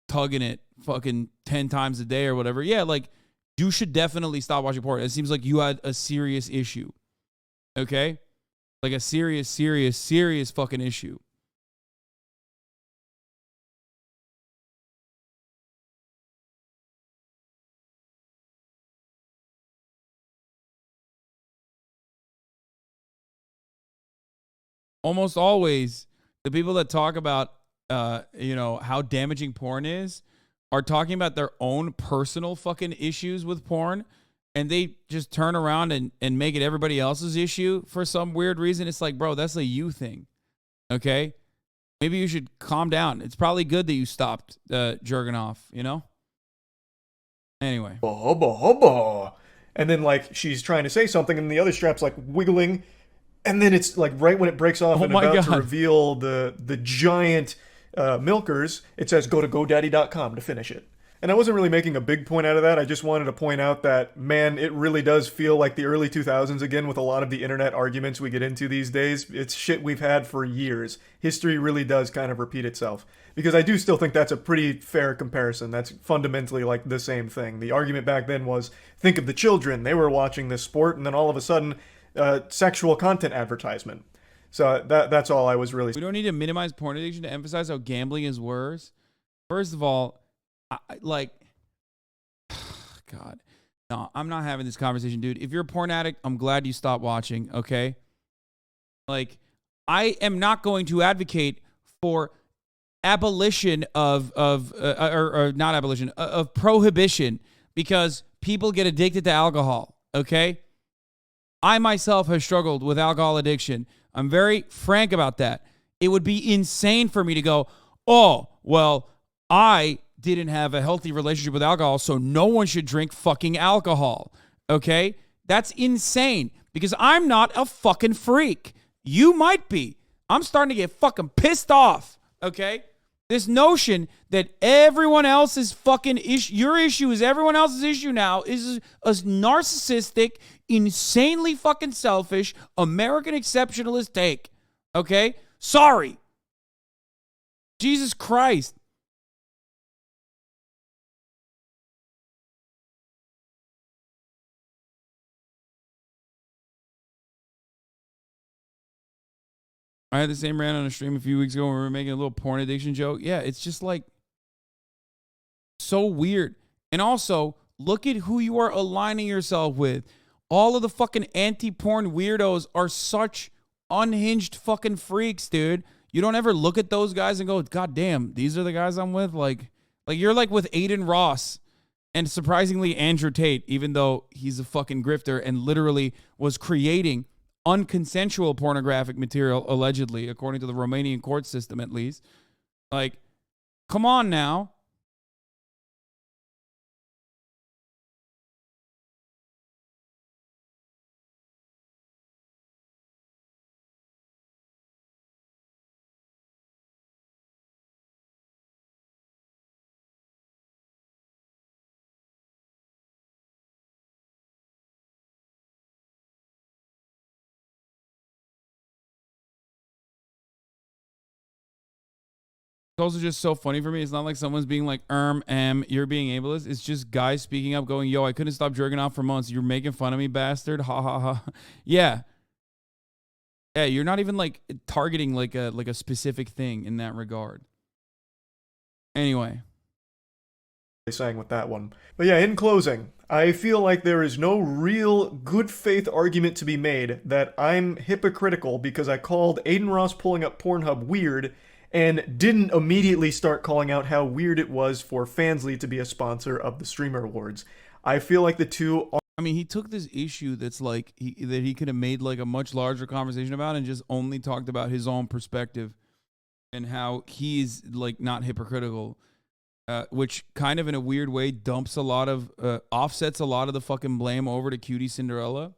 tugging it fucking 10 times a day or whatever. Yeah, like, you should definitely stop watching porn. It seems like you had a serious issue. Okay? Like a serious fucking issue. Almost always, the people that talk about, how damaging porn is are talking about their own personal fucking issues with porn. And they just turn around and make it everybody else's issue for some weird reason. It's like, bro, that's a you thing. Okay? Maybe you should calm down. It's probably good that you stopped jerking off, Anyway. Hubba hubba. And then, like, she's trying to say something, and the other strap's, like, wiggling. And then it's, like, right when it breaks off and about to reveal the giant milkers, it says go to GoDaddy.com to finish it. And I wasn't really making a big point out of that. I just wanted to point out that, man, it really does feel like the early 2000s again with a lot of the internet arguments we get into these days. It's shit we've had for years. History really does kind of repeat itself. Because I do still think that's a pretty fair comparison. That's fundamentally like the same thing. The argument back then was, think of the children. They were watching this sport, and then all of a sudden, sexual content advertisement. So that's all I was really saying. We don't need to minimize porn addiction to emphasize how gambling is worse. First of all, God, no, I'm not having this conversation, dude. If you're a porn addict, I'm glad you stopped watching, okay? Like, I am not going to advocate for abolition of prohibition because people get addicted to alcohol, okay? I myself have struggled with alcohol addiction. I'm very frank about that. It would be insane for me to go, oh, well, I didn't have a healthy relationship with alcohol, so no one should drink fucking alcohol. Okay? That's insane because I'm not a fucking freak. You might be. I'm starting to get fucking pissed off. Okay? This notion that everyone else's fucking issue, your issue is everyone else's issue now, is a narcissistic, insanely fucking selfish, American exceptionalist take. Okay? Sorry. Jesus Christ. I had the same rant on a stream a few weeks ago when we were making a little porn addiction joke. Yeah, it's just like so weird. And also, look at who you are aligning yourself with. All of the fucking anti-porn weirdos are such unhinged fucking freaks, dude. You don't ever look at those guys and go, God damn, these are the guys I'm with? Like you're like with Aiden Ross and surprisingly Andrew Tate, even though he's a fucking grifter and literally was creating unconsensual pornographic material, allegedly, according to the Romanian court system, at least. Like, come on now. also just so funny for me. It's not like someone's being like, you're being ableist. It's just guys speaking up going, yo, I couldn't stop jerking off for months. You're making fun of me, bastard. Ha ha ha. Yeah. Yeah, you're not even like targeting like a specific thing in that regard. Anyway. Saying with that one. But yeah, in closing, I feel like there is no real good faith argument to be made that I'm hypocritical because I called Aiden Ross pulling up Pornhub weird and didn't immediately start calling out how weird it was for FANSLY to be a sponsor of the Streamer Awards. I feel like the two are... I mean, he took this issue that's like that he could have made like a much larger conversation about and just only talked about his own perspective and how he's like not hypocritical. Which kind of in a weird way dumps a lot of offsets a lot of the fucking blame over to Cutie Cinderella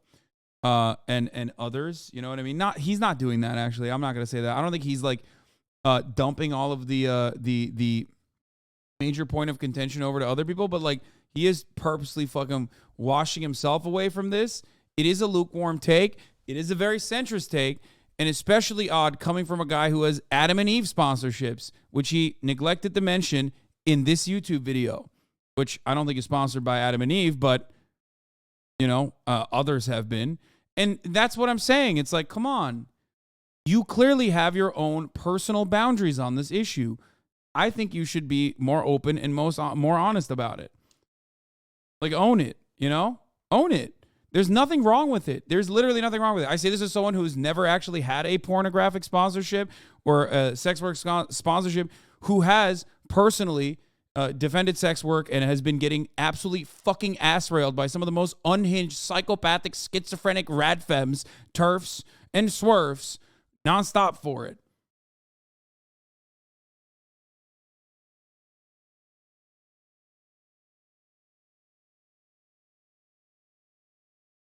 and others. You know what I mean? He's not doing that actually. I'm not gonna say that. I don't think he's like dumping all of the major point of contention over to other people, but like he is purposely fucking washing himself away from this. It is a lukewarm take. It is a very centrist take. And especially odd coming from a guy who has Adam and Eve sponsorships, which he neglected to mention in this YouTube video, which I don't think is sponsored by Adam and Eve, but, you know, others have been. And that's what I'm saying. It's like, come on. You clearly have your own personal boundaries on this issue. I think you should be more open and more honest about it. Like, own it, you know? Own it. There's nothing wrong with it. There's literally nothing wrong with it. I say this as someone who's never actually had a pornographic sponsorship or a sex work sponsorship, who has personally defended sex work and has been getting absolutely fucking ass railed by some of the most unhinged, psychopathic, schizophrenic radfems, turfs, and swerfs nonstop for it.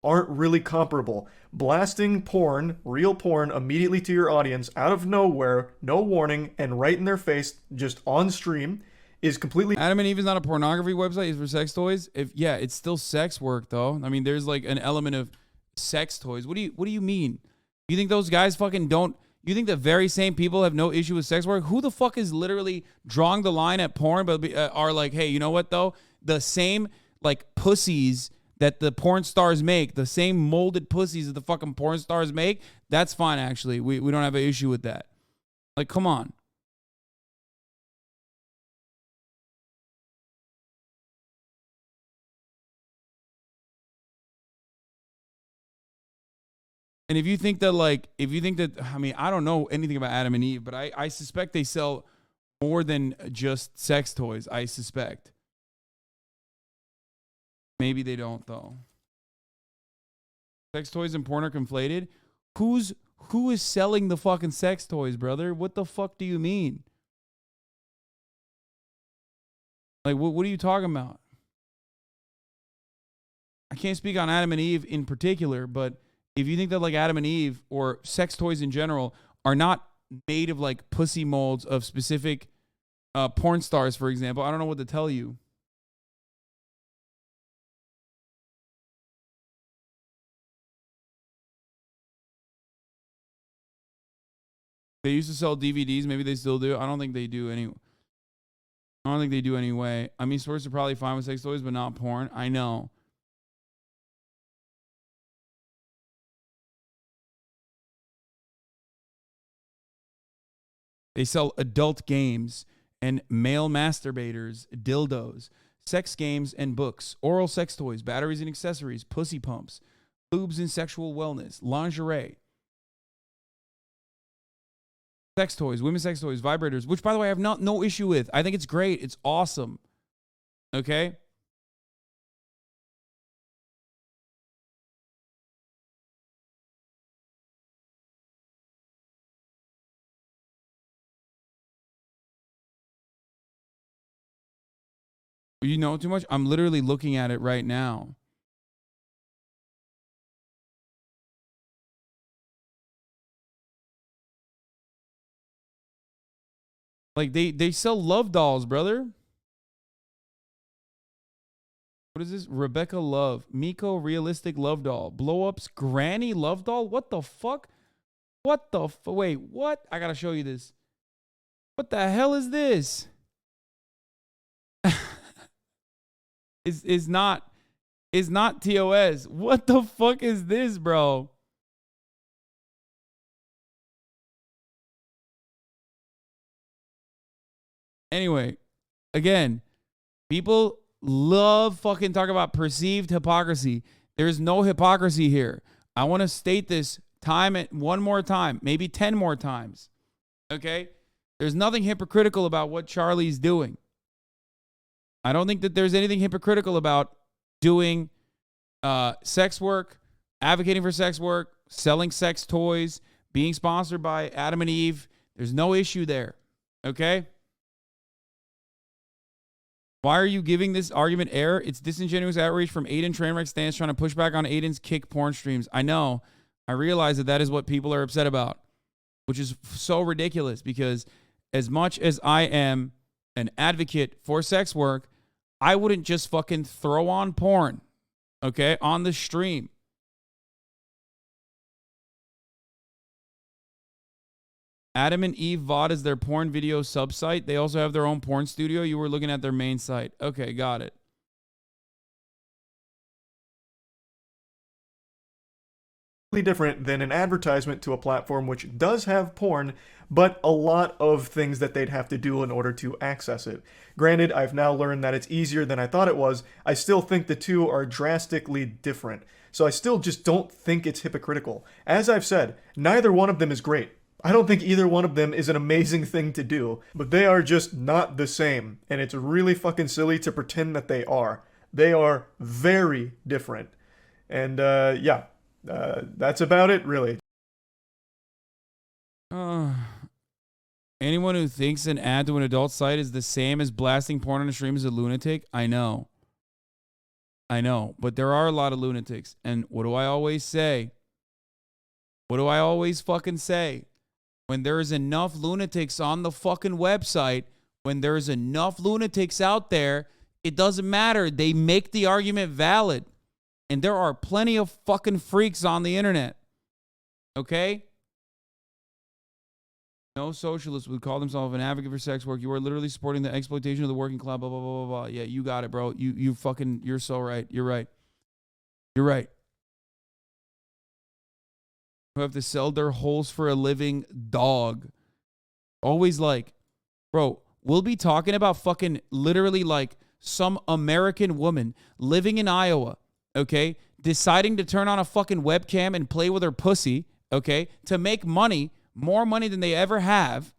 Aren't really comparable. Blasting porn, real porn, immediately to your audience out of nowhere, no warning, and right in their face, just on stream, is completely... Adam and Eve is not a pornography website. It's for sex toys. Yeah, it's still sex work, though. I mean, there's like an element of sex toys. What do you mean? You think those guys fucking don't... You think the very same people have no issue with sex work? Who the fuck is literally drawing the line at porn but are like, hey, you know what, though? The same, like, pussies that the porn stars make, the same molded pussies that the fucking porn stars make, that's fine, actually. We don't have an issue with that. Like, come on. And if you think that, I mean, I don't know anything about Adam and Eve, but I suspect they sell more than just sex toys, I suspect. Maybe they don't, though. Sex toys and porn are conflated. Who is selling the fucking sex toys, brother? What the fuck do you mean? Like, what are you talking about? I can't speak on Adam and Eve in particular, but if you think that like Adam and Eve or sex toys in general are not made of like pussy molds of specific porn stars, for example, I don't know what to tell you. They used to sell DVDs. Maybe they still do. I don't think they do anyway. I mean, stores are probably fine with sex toys, but not porn. I know. They sell adult games and male masturbators, dildos, sex games and books, oral sex toys, batteries and accessories, pussy pumps, lubes and sexual wellness, lingerie, sex toys, women's sex toys, vibrators, which, by the way, I have no issue with. I think it's great. It's awesome. Okay? You know too much? I'm literally looking at it right now. Like, they sell love dolls, brother. What is this? Rebecca Love. Miko Realistic Love Doll. Blow-ups Granny Love Doll? What the fuck? Wait, what? I gotta show you this. What the hell is this? is not TOS. What the fuck is this, bro? Anyway, again, people love fucking talk about perceived hypocrisy. There's no hypocrisy here. I want to state this one more time, maybe 10 more times. Okay? There's nothing hypocritical about what Charlie's doing. I don't think that there's anything hypocritical about doing sex work, advocating for sex work, selling sex toys, being sponsored by Adam and Eve. There's no issue there. Okay? Why are you giving this argument air? It's disingenuous outrage from Aiden Trainwreck stands trying to push back on Aiden's kick porn streams. I know. I realize that is what people are upset about, which is so ridiculous because as much as I am an advocate for sex work, I wouldn't just fucking throw on porn, okay, on the stream. Adam and Eve VOD is their porn video sub-site. They also have their own porn studio. You were looking at their main site. Okay, got it. Different than an advertisement to a platform which does have porn, but a lot of things that they'd have to do in order to access it. Granted, I've now learned that it's easier than I thought it was. I still think the two are drastically different. So I still just don't think it's hypocritical. As I've said, neither one of them is great. I don't think either one of them is an amazing thing to do, but they are just not the same, and it's really fucking silly to pretend that they are. They are very different. And yeah, that's about it, really. Anyone who thinks an ad to an adult site is the same as blasting porn on a stream is a lunatic. I know, but there are a lot of lunatics, and what do I always say? What do I always fucking say? When there is enough lunatics on the fucking website, when there's enough lunatics out there, it doesn't matter. They make the argument valid. And there are plenty of fucking freaks on the internet. Okay? No socialist would call themselves an advocate for sex work. You are literally supporting the exploitation of the working class, blah, blah, blah, blah, blah. Yeah, you got it, bro. You're so right. You're right. You're right. Who have to sell their holes for a living, dog. Always like, bro, we'll be talking about fucking literally like some American woman living in Iowa, okay, deciding to turn on a fucking webcam and play with her pussy, okay, to make money, more money than they ever have,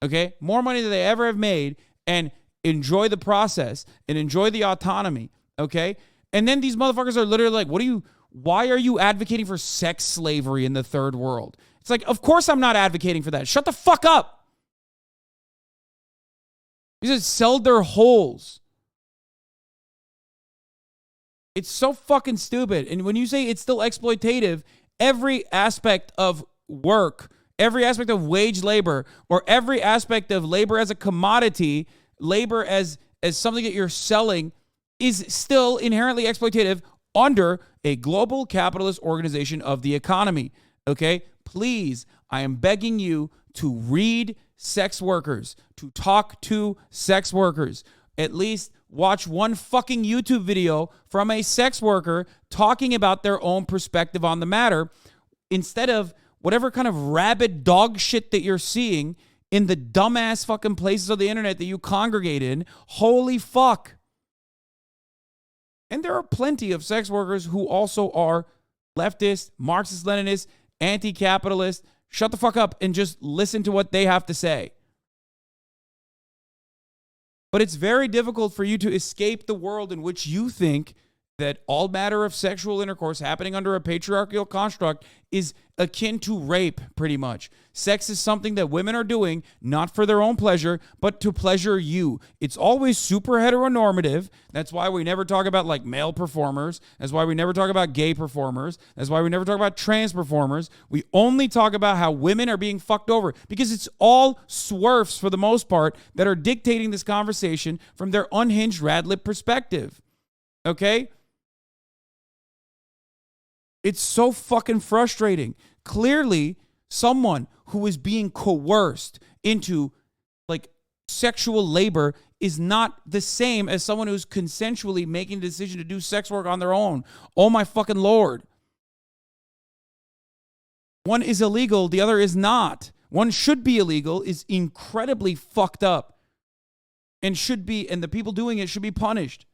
okay, more money than they ever have made, and enjoy the process and enjoy the autonomy, okay? And then these motherfuckers are literally like, why are you advocating for sex slavery in the third world? It's like, of course I'm not advocating for that. Shut the fuck up. He said sell their holes. It's so fucking stupid. And when you say it's still exploitative, every aspect of work, every aspect of wage labor, or every aspect of labor as a commodity, labor as something that you're selling is still inherently exploitative under a global capitalist organization of the economy. Okay? Please, I am begging you to read sex workers, to talk to sex workers. At least watch one fucking YouTube video from a sex worker talking about their own perspective on the matter instead of whatever kind of rabid dog shit that you're seeing in the dumbass fucking places of the internet that you congregate in. Holy fuck. And there are plenty of sex workers who also are leftist, Marxist-Leninist, anti-capitalist. Shut the fuck up and just listen to what they have to say. But it's very difficult for you to escape the world in which you think that all matter of sexual intercourse happening under a patriarchal construct is akin to rape, pretty much. Sex is something that women are doing, not for their own pleasure, but to pleasure you. It's always super heteronormative. That's why we never talk about like male performers. That's why we never talk about gay performers. That's why we never talk about trans performers. We only talk about how women are being fucked over because it's all swerfs for the most part that are dictating this conversation from their unhinged rad-lib perspective. Okay? It's so fucking frustrating. Clearly, someone who is being coerced into sexual labor is not the same as someone who's consensually making a decision to do sex work on their own. Oh my fucking Lord. One is illegal, the other is not. One should be illegal, is incredibly fucked up, and the people doing it should be punished.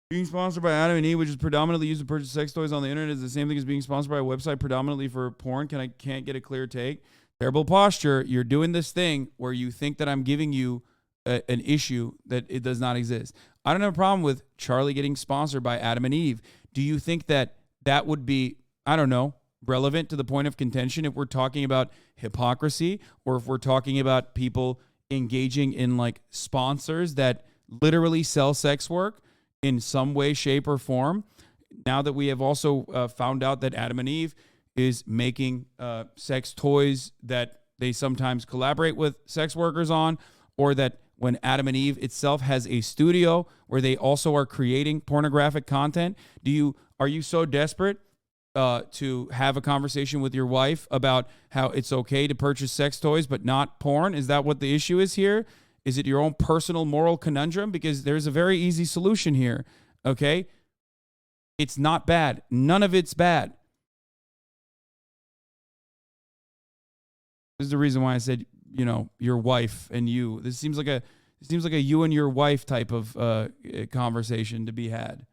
Being sponsored by Adam and Eve, which is predominantly used to purchase sex toys on the internet, is the same thing as being sponsored by a website predominantly for porn. Can't get a clear take. Terrible posture. You're doing this thing where you think that I'm giving you an issue that it does not exist. I don't have a problem with Charlie getting sponsored by Adam and Eve. Do you think that that would be, I don't know, relevant to the point of contention if we're talking about hypocrisy, or if we're talking about people engaging in like sponsors that literally sell sex work in some way, shape, or form? Now that we have also found out that Adam and Eve is making sex toys that they sometimes collaborate with sex workers on, or that when Adam and Eve itself has a studio where they also are creating pornographic content, are you so desperate to have a conversation with your wife about how it's okay to purchase sex toys but not porn? Is that what the issue is here? Is it your own personal moral conundrum? Because there's a very easy solution here, okay? It's not bad. None of it's bad. This is the reason why I said, your wife and you. This seems like a you and your wife type of conversation to be had.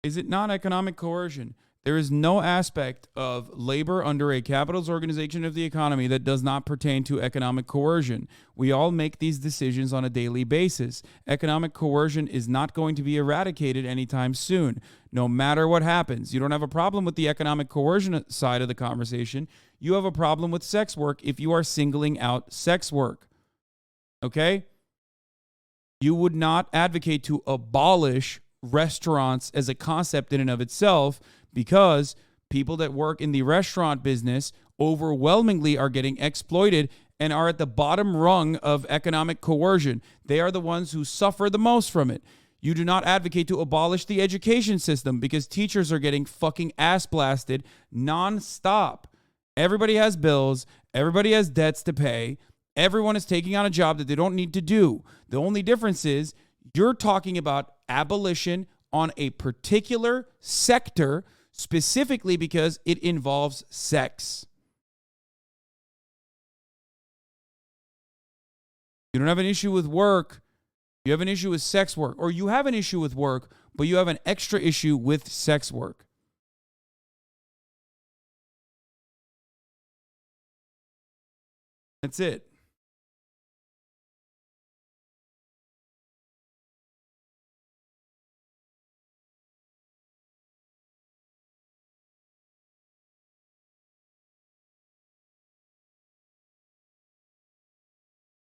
Is it not economic coercion? There is no aspect of labor under a capitalist organization of the economy that does not pertain to economic coercion. We all make these decisions on a daily basis. Economic coercion is not going to be eradicated anytime soon, no matter what happens. You don't have a problem with the economic coercion side of the conversation. You have a problem with sex work if you are singling out sex work. Okay? You would not advocate to abolish restaurants as a concept in and of itself, because people that work in the restaurant business overwhelmingly are getting exploited and are at the bottom rung of economic coercion. They are the ones who suffer the most from it. You do not advocate to abolish the education system because teachers are getting fucking ass blasted nonstop. Everybody has bills. Everybody has debts to pay. Everyone is taking on a job that they don't need to do. The only difference is you're talking about abolition on a particular sector, specifically because it involves sex. You don't have an issue with work. You have an issue with sex work. Or you have an issue with work, but you have an extra issue with sex work. That's it.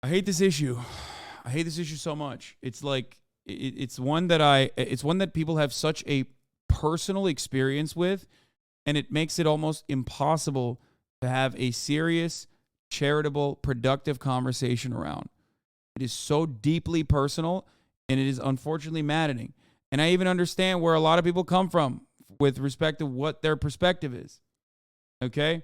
I hate this issue. I hate this issue so much. It's like it's one that people have such a personal experience with, and it makes it almost impossible to have a serious, charitable, productive conversation around. It is so deeply personal, and it is unfortunately maddening. And I even understand where a lot of people come from with respect to what their perspective is. Okay?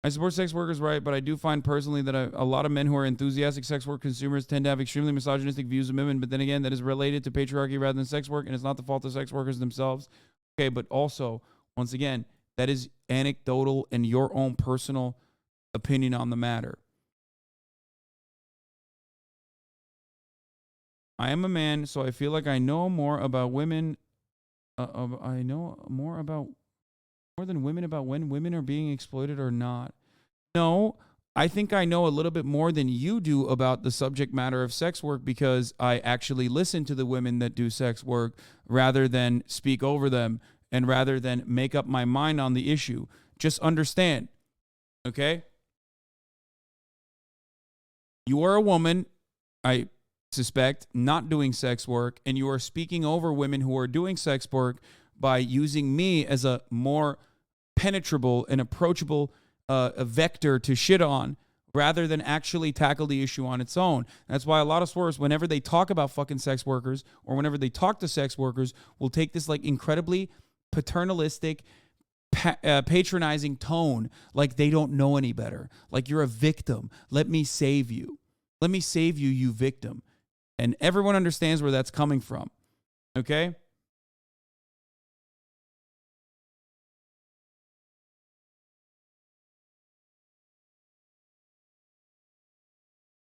I support sex workers' right, but I do find personally that a lot of men who are enthusiastic sex work consumers tend to have extremely misogynistic views of women. But then again, that is related to patriarchy rather than sex work, and it's not the fault of sex workers themselves. Okay, but also, once again, that is anecdotal and your own personal opinion on the matter. I am a man, so I feel like I know more about women. I know more than women about when women are being exploited or not. No, I think I know a little bit more than you do about the subject matter of sex work because I actually listen to the women that do sex work rather than speak over them and rather than make up my mind on the issue. Just understand, okay? You are a woman, I suspect, not doing sex work, and you are speaking over women who are doing sex work by using me as a more penetrable and approachable a vector to shit on rather than actually tackle the issue on its own. That's why a lot of swerves, whenever they talk about fucking sex workers or whenever they talk to sex workers, will take this like incredibly paternalistic, patronizing tone, like they don't know any better. Like you're a victim. Let me save you. Let me save you, you victim. And everyone understands where that's coming from. Okay?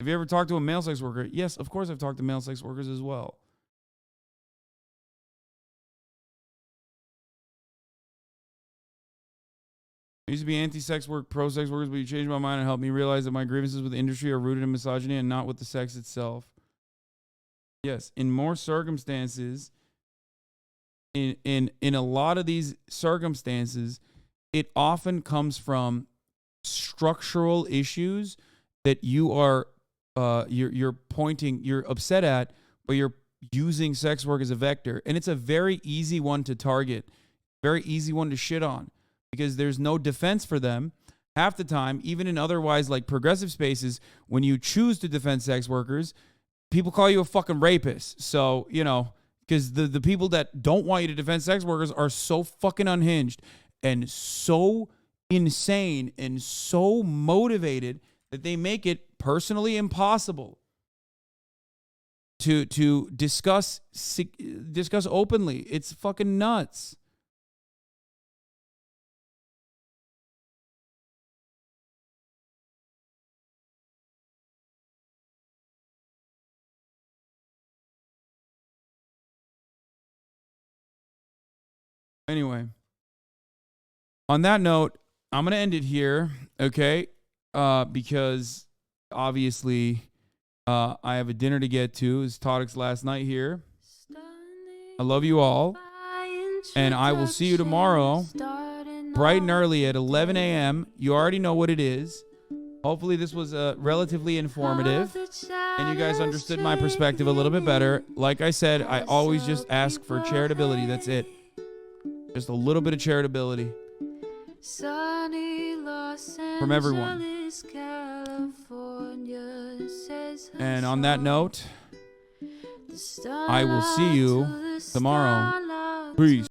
Have you ever talked to a male sex worker? Yes, of course I've talked to male sex workers as well. I used to be anti-sex work, pro-sex workers, but you changed my mind and helped me realize that my grievances with the industry are rooted in misogyny and not with the sex itself. Yes, in more circumstances, in a lot of these circumstances, it often comes from structural issues that you are you're upset at, but you're using sex work as a vector. And it's a very easy one to target, very easy one to shit on because there's no defense for them. Half the time, even in otherwise like progressive spaces, when you choose to defend sex workers, people call you a fucking rapist. So, you know, because the people that don't want you to defend sex workers are so fucking unhinged and so insane and so motivated that they make it personally impossible to discuss openly. It's fucking nuts. Anyway, on that note, I'm going to end it here, okay? Because obviously I have a dinner to get to. It's Todic's last night here. I love you all. And I will see you tomorrow, bright and early at 11 a.m. You already know what it is. Hopefully this was relatively informative and you guys understood my perspective a little bit better. Like I said, I always just ask for charitability. That's it. Just a little bit of charitability from everyone. And on that note, I will see you tomorrow. Peace.